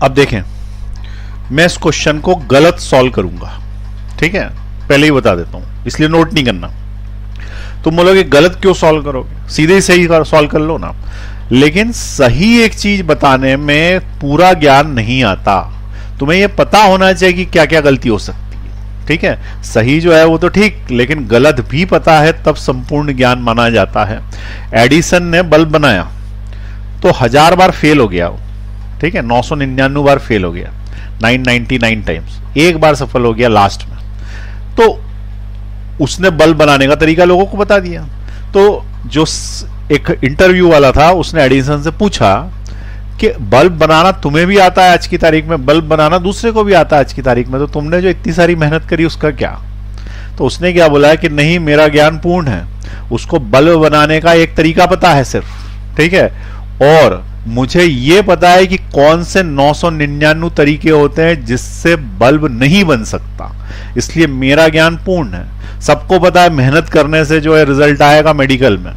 अब देखें, मैं इस क्वेश्चन को गलत सॉल्व करूंगा, ठीक है, पहले ही बता देता हूं, इसलिए नोट नहीं करना। तुम बोलोगे गलत क्यों सॉल्व करोगे, सीधे ही सही सॉल्व कर लो ना। लेकिन सही एक चीज बताने में पूरा ज्ञान नहीं आता, तुम्हें यह पता होना चाहिए कि क्या क्या गलती हो सकती है, ठीक है। सही जो है वो तो ठीक, लेकिन गलत भी पता है तब संपूर्ण ज्ञान माना जाता है। एडिसन ने बल्ब बनाया तो 1000 बार फेल हो गया वो, ठीक है, 999 बार फेल हो गया, 999 टाइम्स, एक बार सफल हो गया लास्ट में। तो उसने बल्ब बनाने का तरीका लोगों को बता दिया। तो जो एक इंटरव्यू वाला था उसने एडिसन से पूछा कि बल्ब बनाना तुम्हें भी आता है आज की तारीख में, बल्ब बनाना दूसरे को भी आता है आज की तारीख में, तो तुमने जो इतनी सारी मेहनत करी उसका क्या? तो उसने क्या बोला है कि नहीं, मेरा ज्ञान पूर्ण है, उसको बल्ब बनाने का एक तरीका पता है सिर्फ, ठीक है, और मुझे यह पता है कि कौन से 999 तरीके होते हैं जिससे बल्ब नहीं बन सकता, इसलिए मेरा ज्ञान पूर्ण है। सबको पता है मेहनत करने से जो है रिजल्ट आएगा मेडिकल में,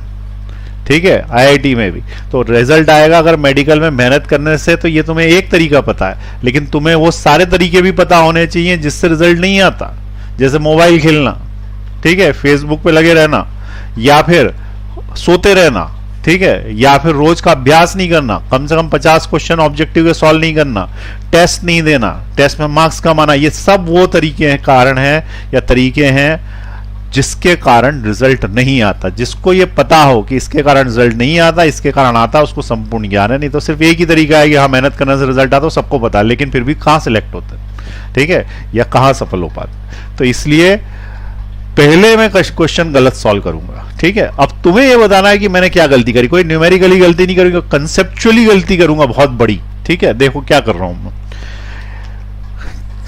ठीक है, आईआईटी में भी तो रिजल्ट आएगा अगर मेडिकल में मेहनत करने से, तो ये तुम्हें एक तरीका पता है, लेकिन तुम्हें वो सारे तरीके भी पता होने चाहिए जिससे रिजल्ट नहीं आता। जैसे मोबाइल खेलना, ठीक है, फेसबुक पे लगे रहना, या फिर सोते रहना, ठीक है, या फिर रोज का अभ्यास नहीं करना, कम से कम 50 क्वेश्चन ऑब्जेक्टिव के सॉल्व नहीं करना, टेस्ट नहीं देना, टेस्ट में मार्क्स कमाना, ये सब वो तरीके हैं, कारण है या तरीके हैं जिसके कारण रिजल्ट नहीं आता। जिसको ये पता हो कि इसके कारण रिजल्ट नहीं आता, इसके कारण आता, उसको संपूर्ण ज्ञान है। नहीं तो सिर्फ एक ही तरीका है कि हाँ मेहनत करने से रिजल्ट आता, सबको पता है, लेकिन फिर भी कहां सिलेक्ट होते हैं, ठीक है, या कहां सफल हो पाते। तो इसलिए पहले मैं क्वेश्चन गलत सॉल्व करूंगा, ठीक है। अब तुम्हें यह बताना है कि मैंने क्या गलती करी, कोई न्यूमेरिकली गलती नहीं करूंगा, कंसेप्चुअली गलती करूंगा बहुत बड़ी, ठीक है। देखो क्या कर रहा हूं मैं,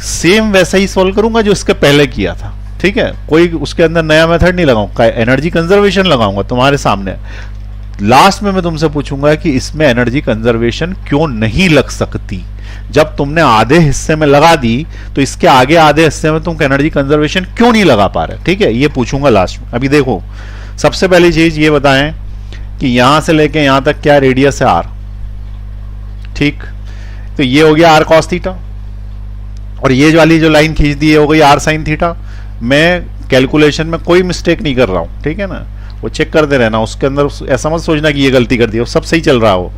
सेम वैसा ही सॉल्व करूंगा जो इसके पहले किया था, ठीक है, कोई उसके अंदर नया मेथड नहीं लगाऊंगा, एनर्जी कंजर्वेशन लगाऊंगा तुम्हारे सामने। लास्ट में मैं तुमसे पूछूंगा कि इसमें एनर्जी कंजर्वेशन क्यों नहीं लग सकती। जब तुमने आधे हिस्से में लगा दी तो इसके आगे आधे हिस्से में तुम एनर्जी कंजर्वेशन क्यों नहीं लगा पा रहे, ठीक है, ये पूछूंगा लास्ट में। अभी देखो, सबसे पहली चीज ये बताएं कि यहां से लेके यहां तक क्या रेडियस है आर, ठीक, तो ये हो गया आर कॉस थीटा, और ये वाली जो लाइन खींच दी है हो गई आर साइन थीटा। मैं कैलकुलेशन में कोई मिस्टेक नहीं कर रहा हूं, ठीक है ना, वो चेक करते रहना, उसके अंदर ऐसा मत सोचना कि ये गलती कर दी, वो सब सही चल रहा हो,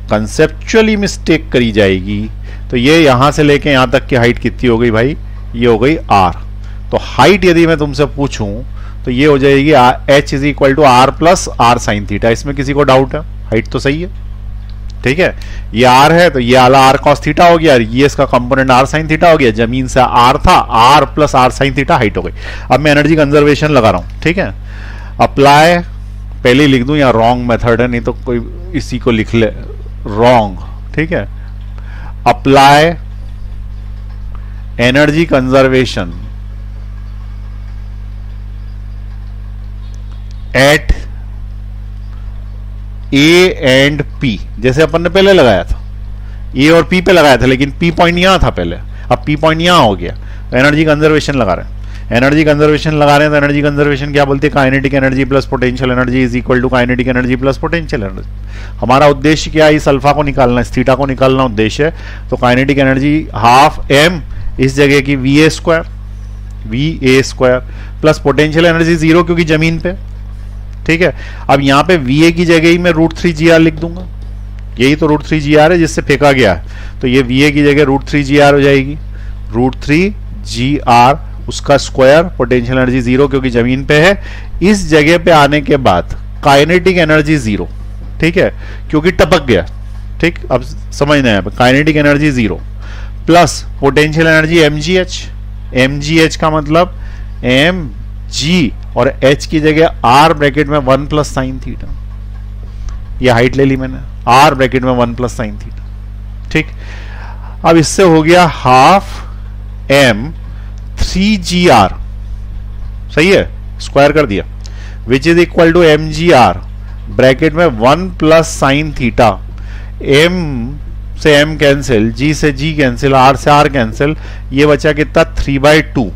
कंसेप्चुअली मिस्टेक करी जाएगी। तो ये यहां से लेके यहां तक की हाइट कितनी हो गई भाई, ये हो गई आर। तो हाइट यदि मैं तुमसे पूछूं तो ये हो जाएगी H is equal to R plus R sine theta. इसमें किसी को डाउट है? हाइट तो सही है, ठीक है, ये आर है तो ये आला आर कॉस थीटा हो गया, ये इसका कंपोनेंट आर साइन थीटा हो गया, जमीन से आर था, R plus R sine theta height हो गई। अब मैं एनर्जी कंजर्वेशन लगा रहा हूं, ठीक है, अप्लाई, पहले लिख दूं या रॉन्ग मेथड है, नहीं तो कोई इसी को लिख ले रॉन्ग, ठीक है, apply energy conservation at A and P, जैसे अपन ने पहले लगाया था, ए और पी पे लगाया था, लेकिन पी पॉइंट यहां था पहले, अब पी पॉइंट यहां हो गया, तो एनर्जी कंजर्वेशन लगा रहे हैं। एनर्जी कंजर्वेशन लगा रहे हैं तो एनर्जी कंजर्वेशन क्या बोलते हैं, kinetic energy plus potential energy is equal to kinetic energy plus potential energy. हमारा उद्देश्य क्या है, इस अल्फा को निकालना, इस थीटा को निकालना उद्देश्य है। तो काइनेटिक एनर्जी हाफ एम, इस जगह की we A square plus potential energy 0 क्योंकि जमीन पे, ठीक है। अब यहां पे वी ए की जगह ही मैं √3 लिख दूंगा, यही तो √3 है जिससे फेंका गया है, तो ये वी ए की जगह √3 हो जाएगी, √3 उसका स्क्वायर, पोटेंशियल एनर्जी 0 क्योंकि जमीन पे है। इस जगह पे आने के बाद काइनेटिक एनर्जी 0, ठीक है, क्योंकि टपक गया, ठीक, अब समझना है, kinetic energy 0 plus potential energy mgh का मतलब mg और h की जगह r ब्रैकेट में 1 प्लस साइन थीटा, ये हाइट ले ली मैंने, r ब्रैकेट में 1 प्लस साइन थीटा, ठीक। अब इससे हो गया हाफ m 3gr, सही है, स्क्वायर कर दिया, which is equal to mgr bracket में 1 प्लस साइन थीटा, m से m कैंसिल, g से g कैंसिल, r से r कैंसिल, ये बचा कितना 3/2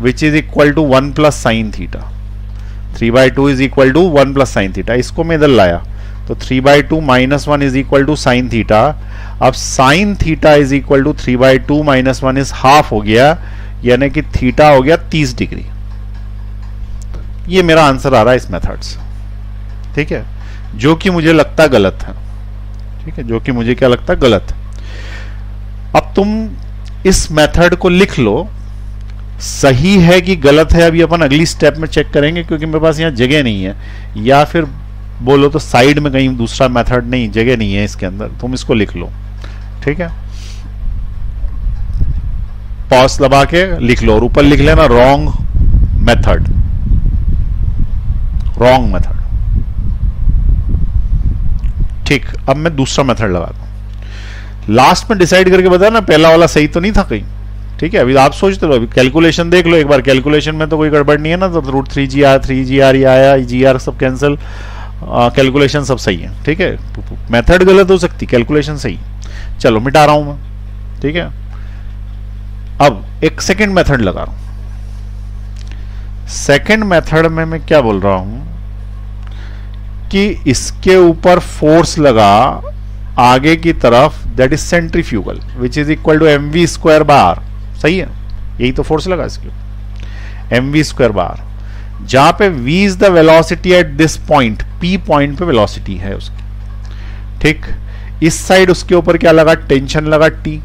which is equal to 1 plus sine theta, 3/2 is equal to 1 plus sine theta. इसको मैं इधर लाया तो 3/2 -1 is equal to sine theta. अब sine theta is equal to 3/2 -1 is half हो गया, यानी कि थीटा हो गया 30 डिग्री। ये मेरा आंसर आ रहा है इस मेथड से, ठीक है, जो कि मुझे लगता गलत है, ठीक है, जो कि मुझे क्या लगता गलत है। अब तुम इस मेथड को लिख लो, सही है कि गलत है अभी अपन अगली स्टेप में चेक करेंगे, क्योंकि मेरे पास यहाँ जगह नहीं है, या फिर बोलो तो साइड में कहीं दूसरा मेथड नहीं, जगह नहीं है इसके अंदर, तुम इसको लिख लो, ठीक है। पॉज दबा के लिख लो और ऊपर लिख लेना रॉन्ग मेथड, रॉन्ग मेथड, ठीक। अब मैं दूसरा मेथड लगाता हूं, लास्ट में डिसाइड करके बताया ना पहला वाला सही तो नहीं था कहीं, ठीक है। अभी आप सोचते रहो, अभी कैलकुलेशन देख लो एक बार, कैलकुलेशन में तो कोई गड़बड़ नहीं है ना, तो √3GR ये आया, GR सब कैंसिल, कैलकुलेशन सब सही है, ठीक है। मेथड गलत हो सकती, कैलकुलेशन सही। चलो मिटा रहा हूं मैं, ठीक है। अब एक सेकंड मेथड लगा रहा हूं। सेकंड मेथड में मैं क्या बोल रहा हूं कि इसके ऊपर फोर्स लगा आगे की तरफ, that is centrifugal, which is equal to mv²/r, सही है, यही तो फोर्स लगा इसके ऊपर, mv²/r, जहां पे v is the velocity at this point, p point पे वेलोसिटी है उसकी, ठीक। इस साइड उसके ऊपर क्या लगा, टेंशन लगा T,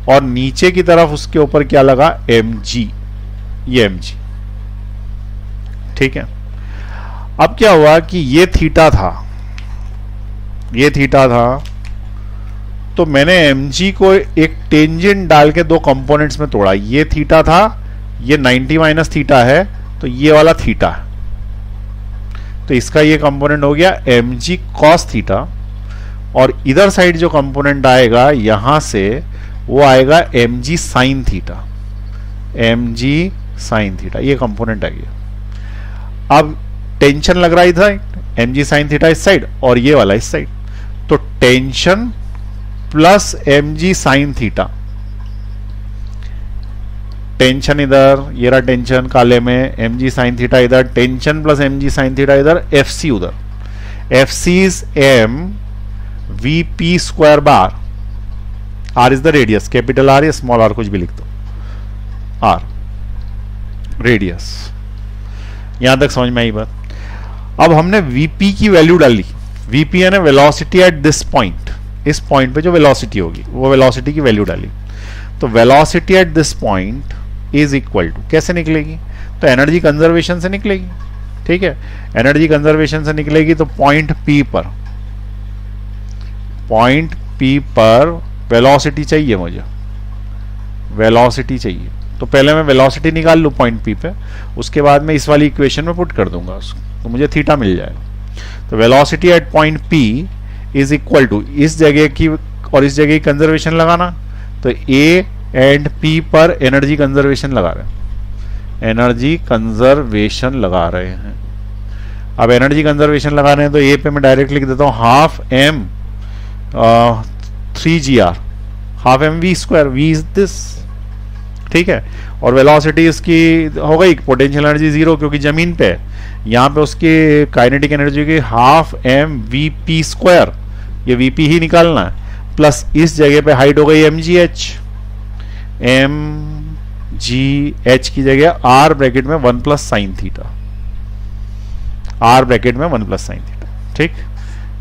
और नीचे की तरफ उसके ऊपर क्या लगा, mg, ये mg, ठीक है। अब क्या हुआ कि ये थीटा था, ये थीटा था, तो मैंने mg को एक टेंजेंट डाल के दो कंपोनेंट्स में तोड़ा, ये थीटा था, ये 90 माइनस थीटा है, तो ये वाला थीटा है, तो इसका ये कंपोनेंट हो गया mg cos थीटा, और इधर साइड जो कंपोनेंट आएगा यहां से वो आएगा mg sin theta, mg sin theta, ये कंपोनेंट आ गया। अब टेंशन लग रहा है इधर, mg sin थीटा इस साइड और ये वाला इस साइड, तो tension plus mg sin theta, tension इधर, ये रहा टेंशन काले में, mg sin थीटा इधर, tension plus mg sin theta इधर, fc उधर, fc is m vp²/r, r is the radius, capital R या स्मॉल r कुछ भी लिख दो, r रेडियस। यहां तक समझ में आई बात। अब हमने vp की वैल्यू डाली, vp है ना वेलोसिटी एट दिस पॉइंट, इस पॉइंट पे जो वेलोसिटी होगी वो वेलोसिटी की वैल्यू डाली, तो velocity at this point is equal to, कैसे निकलेगी, तो एनर्जी कंजर्वेशन से निकलेगी, ठीक है। एनर्जी कंजर्वेशन से निकलेगी तो पॉइंट P पर वेलोसिटी चाहिए मुझे, वेलोसिटी चाहिए, तो पहले मैं वेलोसिटी निकाल लूँ पॉइंट P पे, उसके बाद मैं इस वाली इक्वेशन में पुट कर दूंगा उसको, तो मुझे थीटा मिल जाएगा। तो velocity at point P is equal to, इस जगह की और इस जगह की कंजर्वेशन लगाना, तो A एंड P पर एनर्जी कंजर्वेशन लगा रहे हैं, एनर्जी कंजर्वेशन लगा रहे हैं। अब एनर्जी कंजर्वेशन लगा रहे हैं तो A पे मैं डायरेक्ट लिख देता हूँ half m 3GR, half mv², v is this, ठीक है। और वेलोसिटी इसकी हो गई, पोटेंशियल एनर्जी 0 क्योंकि जमीन पे है, यहाँ पे उसकी काइनेटिक एनर्जी की हाफ m vp², ये vp ही निकालना है, प्लस इस जगह पे हाइट हो गई mgh, mgh की जगह r ब्रैकेट में 1 plus sine theta, r bracket में 1 प्लस साइन थीटा, ठीक,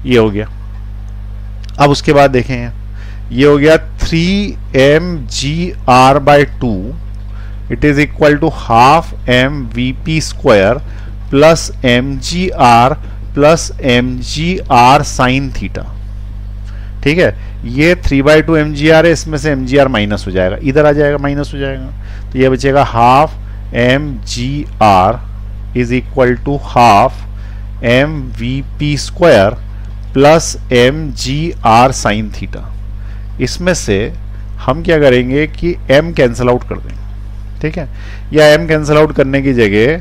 ये हो गया। अब उसके बाद देखें, ये हो गया 3mgr/2, it is equal to half m vp² plus mgr plus mgr sine theta, ठीक है। ये 3/2 mgr है, इसमें से mgr माइनस हो जाएगा, इधर आ जाएगा, माइनस हो जाएगा, तो ये बचेगा half mgr is equal to half m vp² plus mgr sine theta. इसमें से हम क्या करेंगे कि m कैंसल आउट कर देंगे, ठीक है, या m कैंसल आउट करने की जगह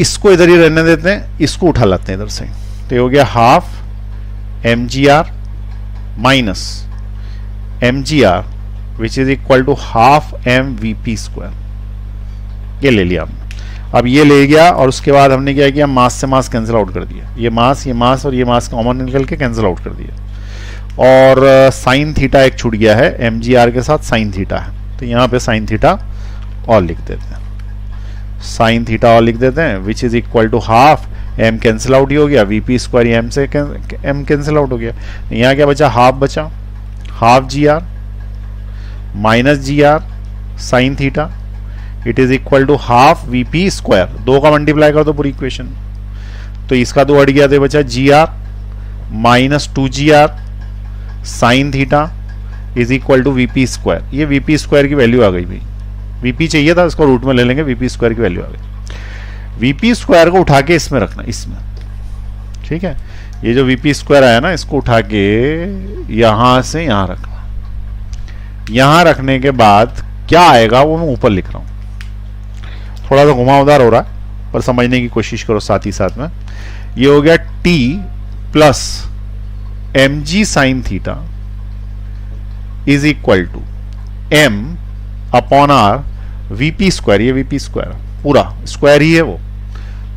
इसको इधर ही रहने देते हैं, इसको उठा लाते हैं इधर से, तो ये हो गया half mgr minus mgr which is equal to half m vp², ये ले लिया हमने। अब ये ले गया और उसके बाद हमने क्या किया, मास से मास कैंसिल आउट कर दिया, ये मास और ये मास कॉमन निकल के कैंसिल आउट कर दिया। और साइन थीटा एक छूट गया है, एम जी आर के साथ साइन थीटा है, तो यहाँ पे साइन थीटा और लिख देते हैं, साइन थीटा और लिख देते हैं, which is equal to half, M cancel out ही हो गया, वीपी स्क्वायर एम से एम कैंसिल आउट हो गया। यहाँ क्या बचा, हाफ बचा, half G R minus G R sine theta, it is equal to half VP square, दो का मल्टीप्लाई कर दो पूरी इक्वेशन, तो इसका दो हट गया, तो बचा G R minus two G R sine theta is equal to VP square. ये वीपी स्क्वायर की वैल्यू आ गई भाई, वीपी चाहिए था, इसको रूट में ले लेंगे, वीपी स्क्वायर की वैल्यू आ गई। वीपी स्क्वायर को उठा के इसमें रखना, इसमें, ठीक है, ये जो वीपी स्क्वायर आया ना, इसको उठा के यहां से यहां रखना, यहां रखने के बाद क्या आएगा वो मैं ऊपर लिख रहा हूं, थोड़ा सा घुमावदार हो रहा है पर समझने की कोशिश करो साथ ही साथ में। ये हो गया t plus M G sine theta is equal to m upon R VP square, ये वीपी स्क्वायर पूरा स्क्वायर ही है वो,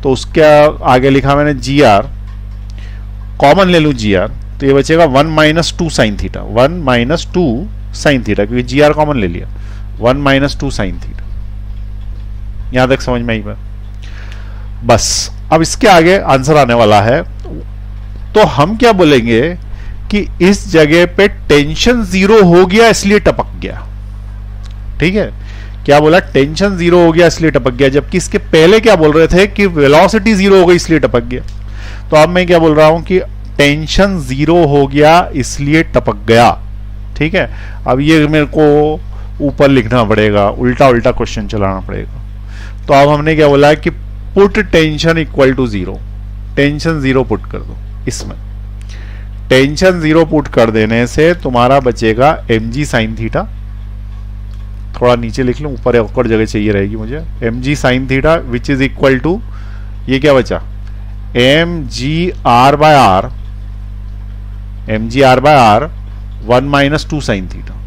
तो उसके आगे लिखा मैंने जी आर, कॉमन ले लू जी आर, तो ये बचेगा 1 minus two sine theta, 1 minus two sine theta, क्योंकि जी आर कॉमन ले लिया, 1 माइनस टू साइन थीटा। यहां तक समझ में आई बात? बस अब इसके आगे आंसर आने वाला है, तो हम क्या बोलेंगे कि इस जगह पे टेंशन जीरो हो गया इसलिए टपक गया, ठीक है, क्या बोला, टेंशन जीरो हो गया इसलिए टपक गया, जबकि इसके पहले क्या बोल रहे थे कि वेलोसिटी जीरो हो गई इसलिए टपक गया। तो अब मैं क्या बोल रहा हूं कि टेंशन जीरो हो गया इसलिए टपक गया, ठीक है। अब ये मेरे को ऊपर लिखना पड़ेगा, उल्टा उल्टा क्वेश्चन चलाना पड़ेगा। तो अब हमने क्या बोला है कि put tension equal to zero, tension zero put कर दो, इसमें टेंशन जीरो पुट कर देने से तुम्हारा बचेगा एम जी साइन थीटा, थोड़ा नीचे लिख लूं, ऊपर एक और जगह चाहिए रहेगी मुझे, M G sine theta which is equal to, ये क्या बचा, M G R by R, M G R by R 1 minus two sine theta,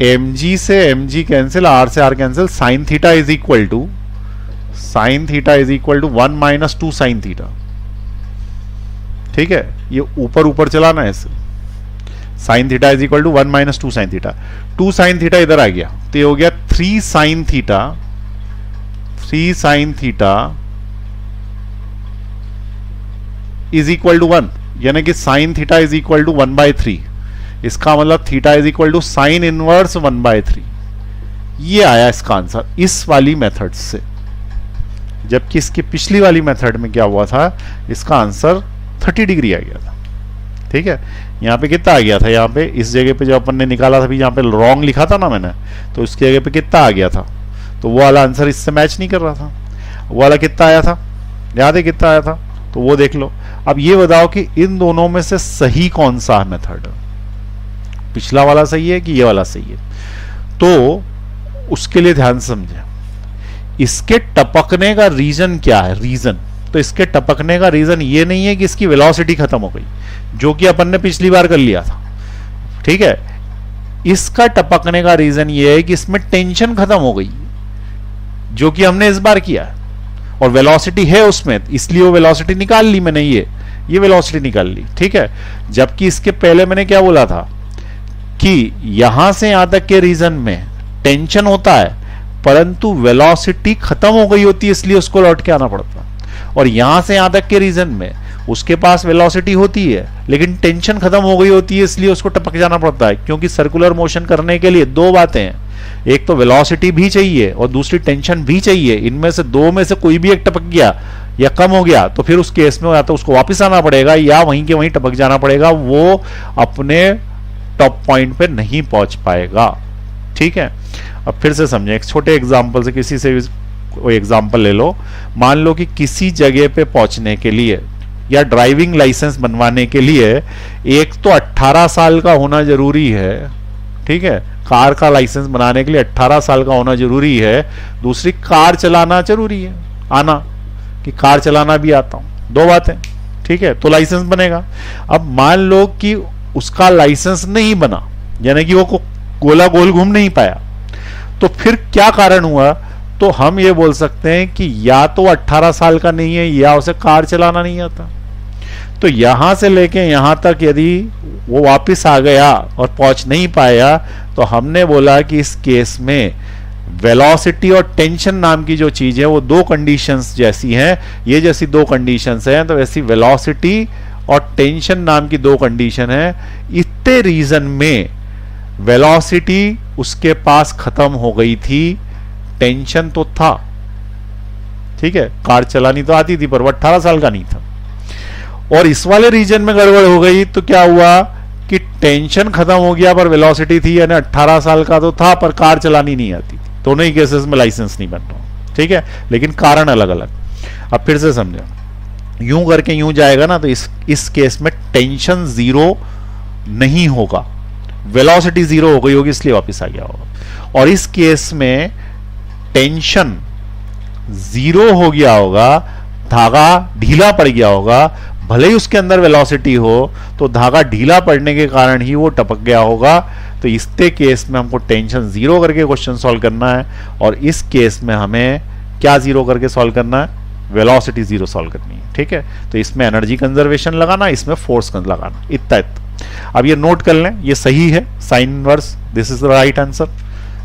M G से एम जी कैंसिल, आर से R cancel, sine theta is equal to, sine theta is equal to 1 minus two sine theta, ठीक है, ये ऊपर ऊपर चलाना है इसे, sine theta is equal to 1 minus two sine theta, 2 sine theta इधर आ गया, तो ये हो गया 3 sine theta, 3 sine theta is equal to 1, यानी कि sine theta is equal to 1/3, इसका मतलब theta is equal to sine inverse 1/3। ये आया इसका आंसर इस वाली मेथड से, जबकि इसकी पिछली वाली मेथड में क्या हुआ था, इसका आंसर 30 डिग्री आ गया था, ठीक है। यहाँ पे कितना आ गया था, यहाँ पे इस जगह पे जो अपन ने निकाला था, अभी यहाँ पे रॉन्ग लिखा था ना मैंने, तो इसकी जगह पे कितना आ गया था, तो वो वाला आंसर इससे मैच नहीं कर रहा था, वो वाला कितना आया था, याद है कितना आया था, तो वो देख लो। अब ये बताओ कि इन दोनों में से सही कौन सा है मेथड, पिछला वाला सही है कि ये वाला सही है, तो उसके लिए ध्यान समझे, इसके टपकने का रीजन क्या है, रीजन, तो इसके टपकने का रीजन ये नहीं है कि इसकी वेलोसिटी खत्म हो गई, जो कि अपन ने पिछली बार कर लिया था, ठीक है, इसका टपकने का रीजन ये है कि इसमें टेंशन खत्म हो गई, जो कि हमने इस बार किया है, और वेलोसिटी है उसमें, इसलिए वो वेलोसिटी निकाल ली मैंने, ये वेलोसिटी निकाल ली, ठीक है। जबकि इसके पहले मैंने क्या बोला था कि यहां से यहां तक के रीजन में टेंशन होता है, परंतु वेलोसिटी खत्म हो गई होती है, इसलिए उसको लौट के आना पड़ता, और यहां से यहां तक के रीजन में उसके पास वेलोसिटी होती है लेकिन टेंशन खत्म हो गई होती है, इसलिए उसको टपक जाना पड़ता है। क्योंकि सर्कुलर मोशन करने के लिए दो बातें हैं, एक तो वेलोसिटी भी चाहिए और दूसरी टेंशन भी चाहिए, इनमें से दो में से कोई भी एक टपक गया या कम हो गया तो फिर उस केस में या तो उसको वापस आना पड़ेगा या वहीं के वहीं टपक जाना पड़ेगा, वो अपने टॉप पॉइंट पे नहीं पहुंच पाएगा, ठीक है। अब फिर से समझें, एक छोटे एग्जांपल से, किसी से भी कोई एग्जांपल ले लो, मान लो कि किसी जगह पे पहुंचने के लिए या ड्राइविंग लाइसेंस बनवाने के लिए एक तो 18 साल का होना जरूरी है, ठीक है, कार का लाइसेंस बनाने के लिए 18 साल का होना जरूरी है, दूसरी कार चलाना जरूरी है, आना कि कार चलाना भी आता हूं, दो बातें, ठीक है, तो लाइसेंस बनेगा। अब मान लो कि उसका लाइसेंस नहीं बना, यानी कि वो गोला गोल घूम नहीं पाया, तो फिर क्या कारण हुआ, तो हम ये बोल सकते हैं कि या तो 18 साल का नहीं है या उसे कार चलाना नहीं आता। तो यहां से लेके यहां तक यदि वो वापस आ गया और पहुंच नहीं पाया, तो हमने बोला कि इस केस में वेलोसिटी और टेंशन नाम की जो चीज है वो दो कंडीशंस जैसी हैं, ये जैसी दो कंडीशंस हैं, तो वैसी वेलोसिटी और टेंशन नाम की दो कंडीशन है। इतने रीजन में वेलोसिटी उसके पास खत्म हो गई थी, टेंशन तो था, ठीक है, कार चलानी तो आती थी पर वो 18 साल का नहीं था। और इस वाले रीजन में गड़बड़ हो गई तो क्या हुआ कि टेंशन खत्म हो गया पर वेलोसिटी थी, यानी 18 साल का तो था पर कार चलानी नहीं आती थी। दोनों ही केसेस में लाइसेंस नहीं बन रहा, ठीक है, लेकिन कारण अलग अलग। अब फिर से समझो, यूं करके यूं जाएगा ना, तो इस केस में टेंशन जीरो नहीं होगा, वेलोसिटी जीरो हो गई होगी इसलिए वापस आ गया होगा। और इस केस में टेंशन जीरो हो गया होगा, धागा ढीला पड़ गया होगा, भले ही उसके अंदर वेलोसिटी हो तो धागा ढीला पड़ने के कारण ही वो टपक गया होगा। तो इसके केस में हमको टेंशन जीरो करके क्वेश्चन सॉल्व करना है, और इस केस में हमें क्या जीरो करके सॉल्व करना है, वेलोसिटी जीरो सॉल्व करनी है, ठीक है। तो इसमें एनर्जी कंजर्वेशन लगाना, इसमें फोर्स लगाना, इतना। अब ये नोट कर लें, ये सही है, sine inverse, this is the right answer,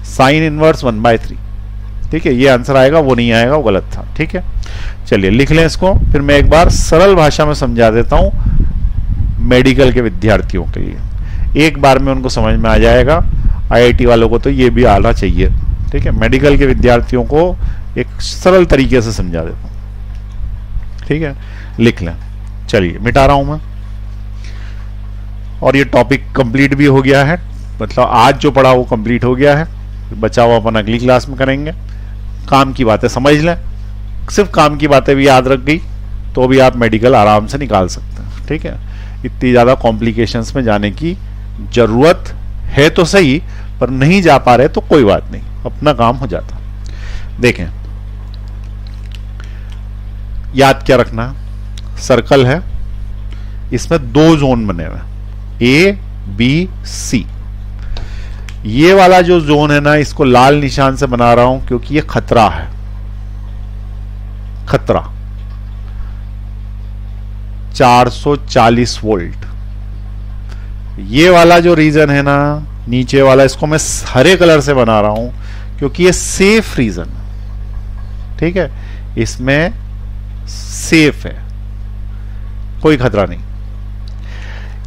sign inverse 1/3, ठीक है। ये आंसर आएगा, वो नहीं आएगा, वो गलत था, ठीक है। चलिए लिख लें इसको, फिर मैं एक बार सरल भाषा में समझा देता हूं मेडिकल के विद्यार्थियों के लिए, एक बार में उनको समझ में आ जाएगा। आईआईटी वालों को तो ये भी आना चाहिए, ठीक है। मेडिकल के विद्यार्थियों को एक सरल तरीके से समझा देता हूं, ठीक है। लिख लें, चलिए मिटा रहा हूं मैं, और ये टॉपिक कंप्लीट भी हो गया है, मतलब आज जो पढ़ा वो कंप्लीट हो गया है, बचा हुआ अपन अगली क्लास में करेंगे। काम की बातें समझ लें, सिर्फ काम की बातें भी याद रख गई तो भी आप मेडिकल आराम से निकाल सकते हैं, ठीक है। इतनी ज़्यादा कॉम्प्लिकेशंस में जाने की ज़रूरत है तो सही, पर नहीं जा पा रहे तो कोई बात नहीं, अपना काम हो जाता। देखें, याद क्या रखना, सर्कल है, इसमें दो जोन बने हुए, ए बी सी। ये वाला जो जोन है ना, इसको लाल निशान से बना रहा हूं क्योंकि ये खतरा है, खतरा 440 वोल्ट। ये वाला जो रीजन है ना, नीचे वाला, इसको मैं हरे कलर से बना रहा हूं क्योंकि ये सेफ रीजन, ठीक है, इसमें सेफ है, कोई खतरा नहीं।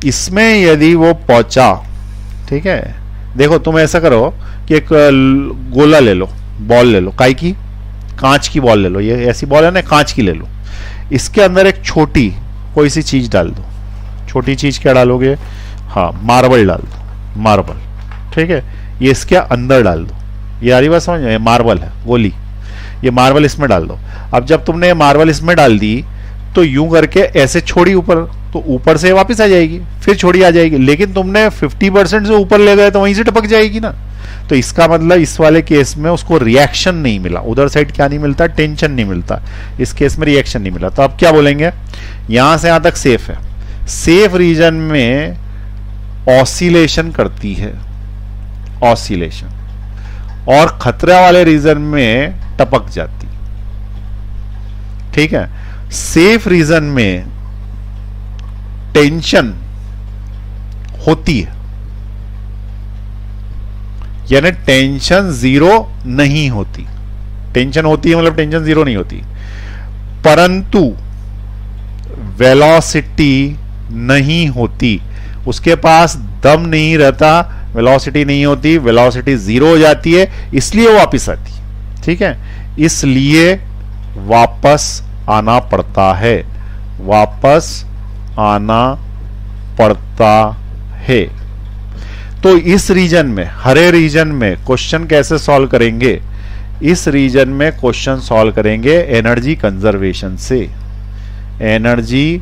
इसमें यदि वो पहुंचा, ठीक है, देखो तुम ऐसा करो कि एक गोला ले लो, बॉल ले लो, काई की, कांच की बॉल ले लो, ये ऐसी बॉल है ना, कांच की ले लो, इसके अंदर एक छोटी कोई सी चीज डाल दो। छोटी चीज क्या डालोगे, हाँ मार्बल डाल दो, मार्बल, ठीक है, ये इसके अंदर डाल दो। ये आ रही बात समझ में, मार्बल है गोली, ये मार्बल इसमें डाल दो। अब जब तुमने ये मार्बल इसमें डाल दी तो यूं करके ऐसे छोड़ी ऊपर, तो ऊपर से वापस आ जाएगी, फिर छोड़ी आ जाएगी, लेकिन तुमने 50% से ऊपर ले गए तो वहीं से टपक जाएगी ना। तो इसका मतलब इस वाले केस में उसको रिएक्शन नहीं मिला, उधर साइड क्या नहीं मिलता, टेंशन नहीं मिलता, इस केस में रिएक्शन नहीं मिला। तो अब क्या बोलेंगे, यहां से यहां तक सेफ है, सेफ रीजन में ऑसिलेशन करती है, ऑसिलेशन, और खतरा वाले रीजन में टपक जाती, ठीक है। सेफ रीजन में टेंशन होती है, यानी टेंशन जीरो नहीं होती, टेंशन होती है मतलब टेंशन जीरो नहीं होती, परंतु वेलोसिटी नहीं होती, उसके पास दम नहीं रहता, वेलोसिटी नहीं होती, वेलोसिटी जीरो हो जाती है, इसलिए वापस आती, ठीक है, इसलिए वापस आना पड़ता है, वापस आना पड़ता है। तो इस रीजन में, हरे रीजन में क्वेश्चन कैसे सॉल्व करेंगे, इस रीजन में क्वेश्चन सॉल्व करेंगे एनर्जी कंजर्वेशन से, एनर्जी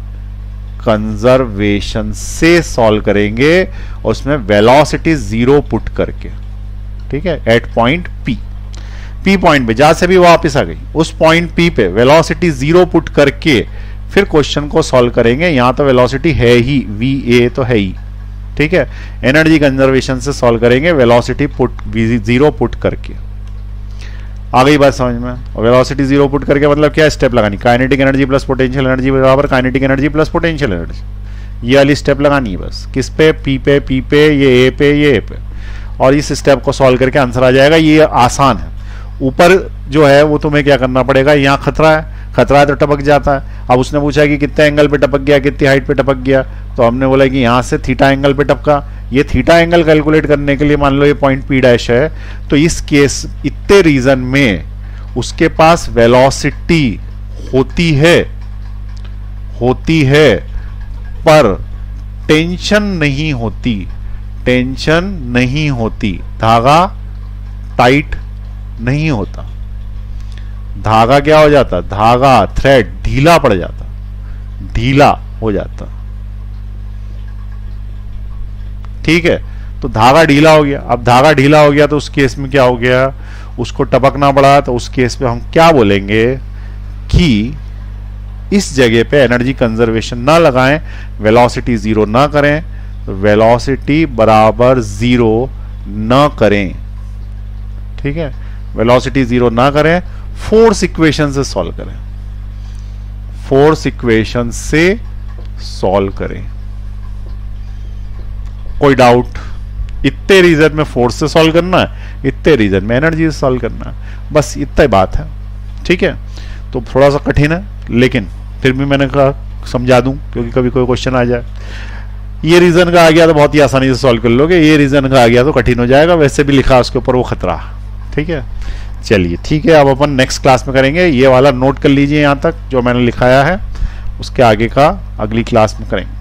कंजर्वेशन से सॉल्व करेंगे, उसमें वेलोसिटी जीरो पुट करके, ठीक है, at point P, P point पे, जहां से भी वापस आ गई उस पॉइंट पी पे वेलोसिटी जीरो पुट करके फिर क्वेश्चन को सॉल्व करेंगे। यहां तो वेलोसिटी है ही, वी ए तो है ही, ठीक है, एनर्जी कंजर्वेशन से सॉल्व करेंगे वेलोसिटी पुट जीरो पुट करके। आ गई बात समझ में। और वेलोसिटी जीरो पुट करके मतलब क्या स्टेप लगानी, kinetic energy plus potential energy बराबर kinetic energy plus potential energy, ये वाली स्टेप लगानी है बस। किस पे, पी पे, ये ए पे, और इस स्टेप को सॉल्व करके आंसर आ जाएगा। ये आसान है। ऊपर जो है वो तुम्हें क्या करना पड़ेगा, यहाँ खतरा है तो टपक जाता है। अब उसने पूछा कि कितने एंगल पे टपक गया, कितनी हाइट पे टपक गया, तो हमने बोला कि यहाँ से थीटा एंगल पे टपका। ये थीटा एंगल कैलकुलेट करने के लिए मान लो ये पॉइंट पी डैश है, तो इस केस इतने रीजन में उसके पास वेलोसिटी होती है पर टेंशन नहीं होती, धागा टाइट नहीं होता। धागा क्या हो जाता, धागा थ्रेड ढीला पड़ जाता, ढीला हो जाता। ठीक है, तो धागा ढीला हो गया। अब धागा ढीला हो गया तो उस केस में क्या हो गया, उसको टपकना पड़ा। तो उस केस पे हम क्या बोलेंगे कि इस जगह पे एनर्जी कंजर्वेशन ना लगाएं, वेलोसिटी जीरो ना करें, वेलोसिटी बराबर जीरो ना करें। ठीक है, वेलोसिटी जीरो ना करें, फोर्स इक्वेशन से सॉल्व करें, फोर्स इक्वेशन से सॉल्व करें। कोई डाउट? इतने रीजन में फोर्स से सॉल्व करना है, इतने रीजन में एनर्जी से सॉल्व करना है, बस इतनी बात है। ठीक है, तो थोड़ा सा कठिन है लेकिन फिर भी मैंने कहा समझा दूं, क्योंकि कभी कोई क्वेश्चन आ जाए। ये रीजन का आ गया तो बहुत ही आसानी से सॉल्व कर लोगे, ये रीजन का आ गया तो कठिन हो जाएगा, वैसे भी लिखा उसके ऊपर वो खतरा। ठीक है, चलिए ठीक है, अब अपन नेक्स्ट क्लास में करेंगे। ये वाला नोट कर लीजिए यहाँ तक जो मैंने लिखाया है, उसके आगे का अगली क्लास में करेंगे।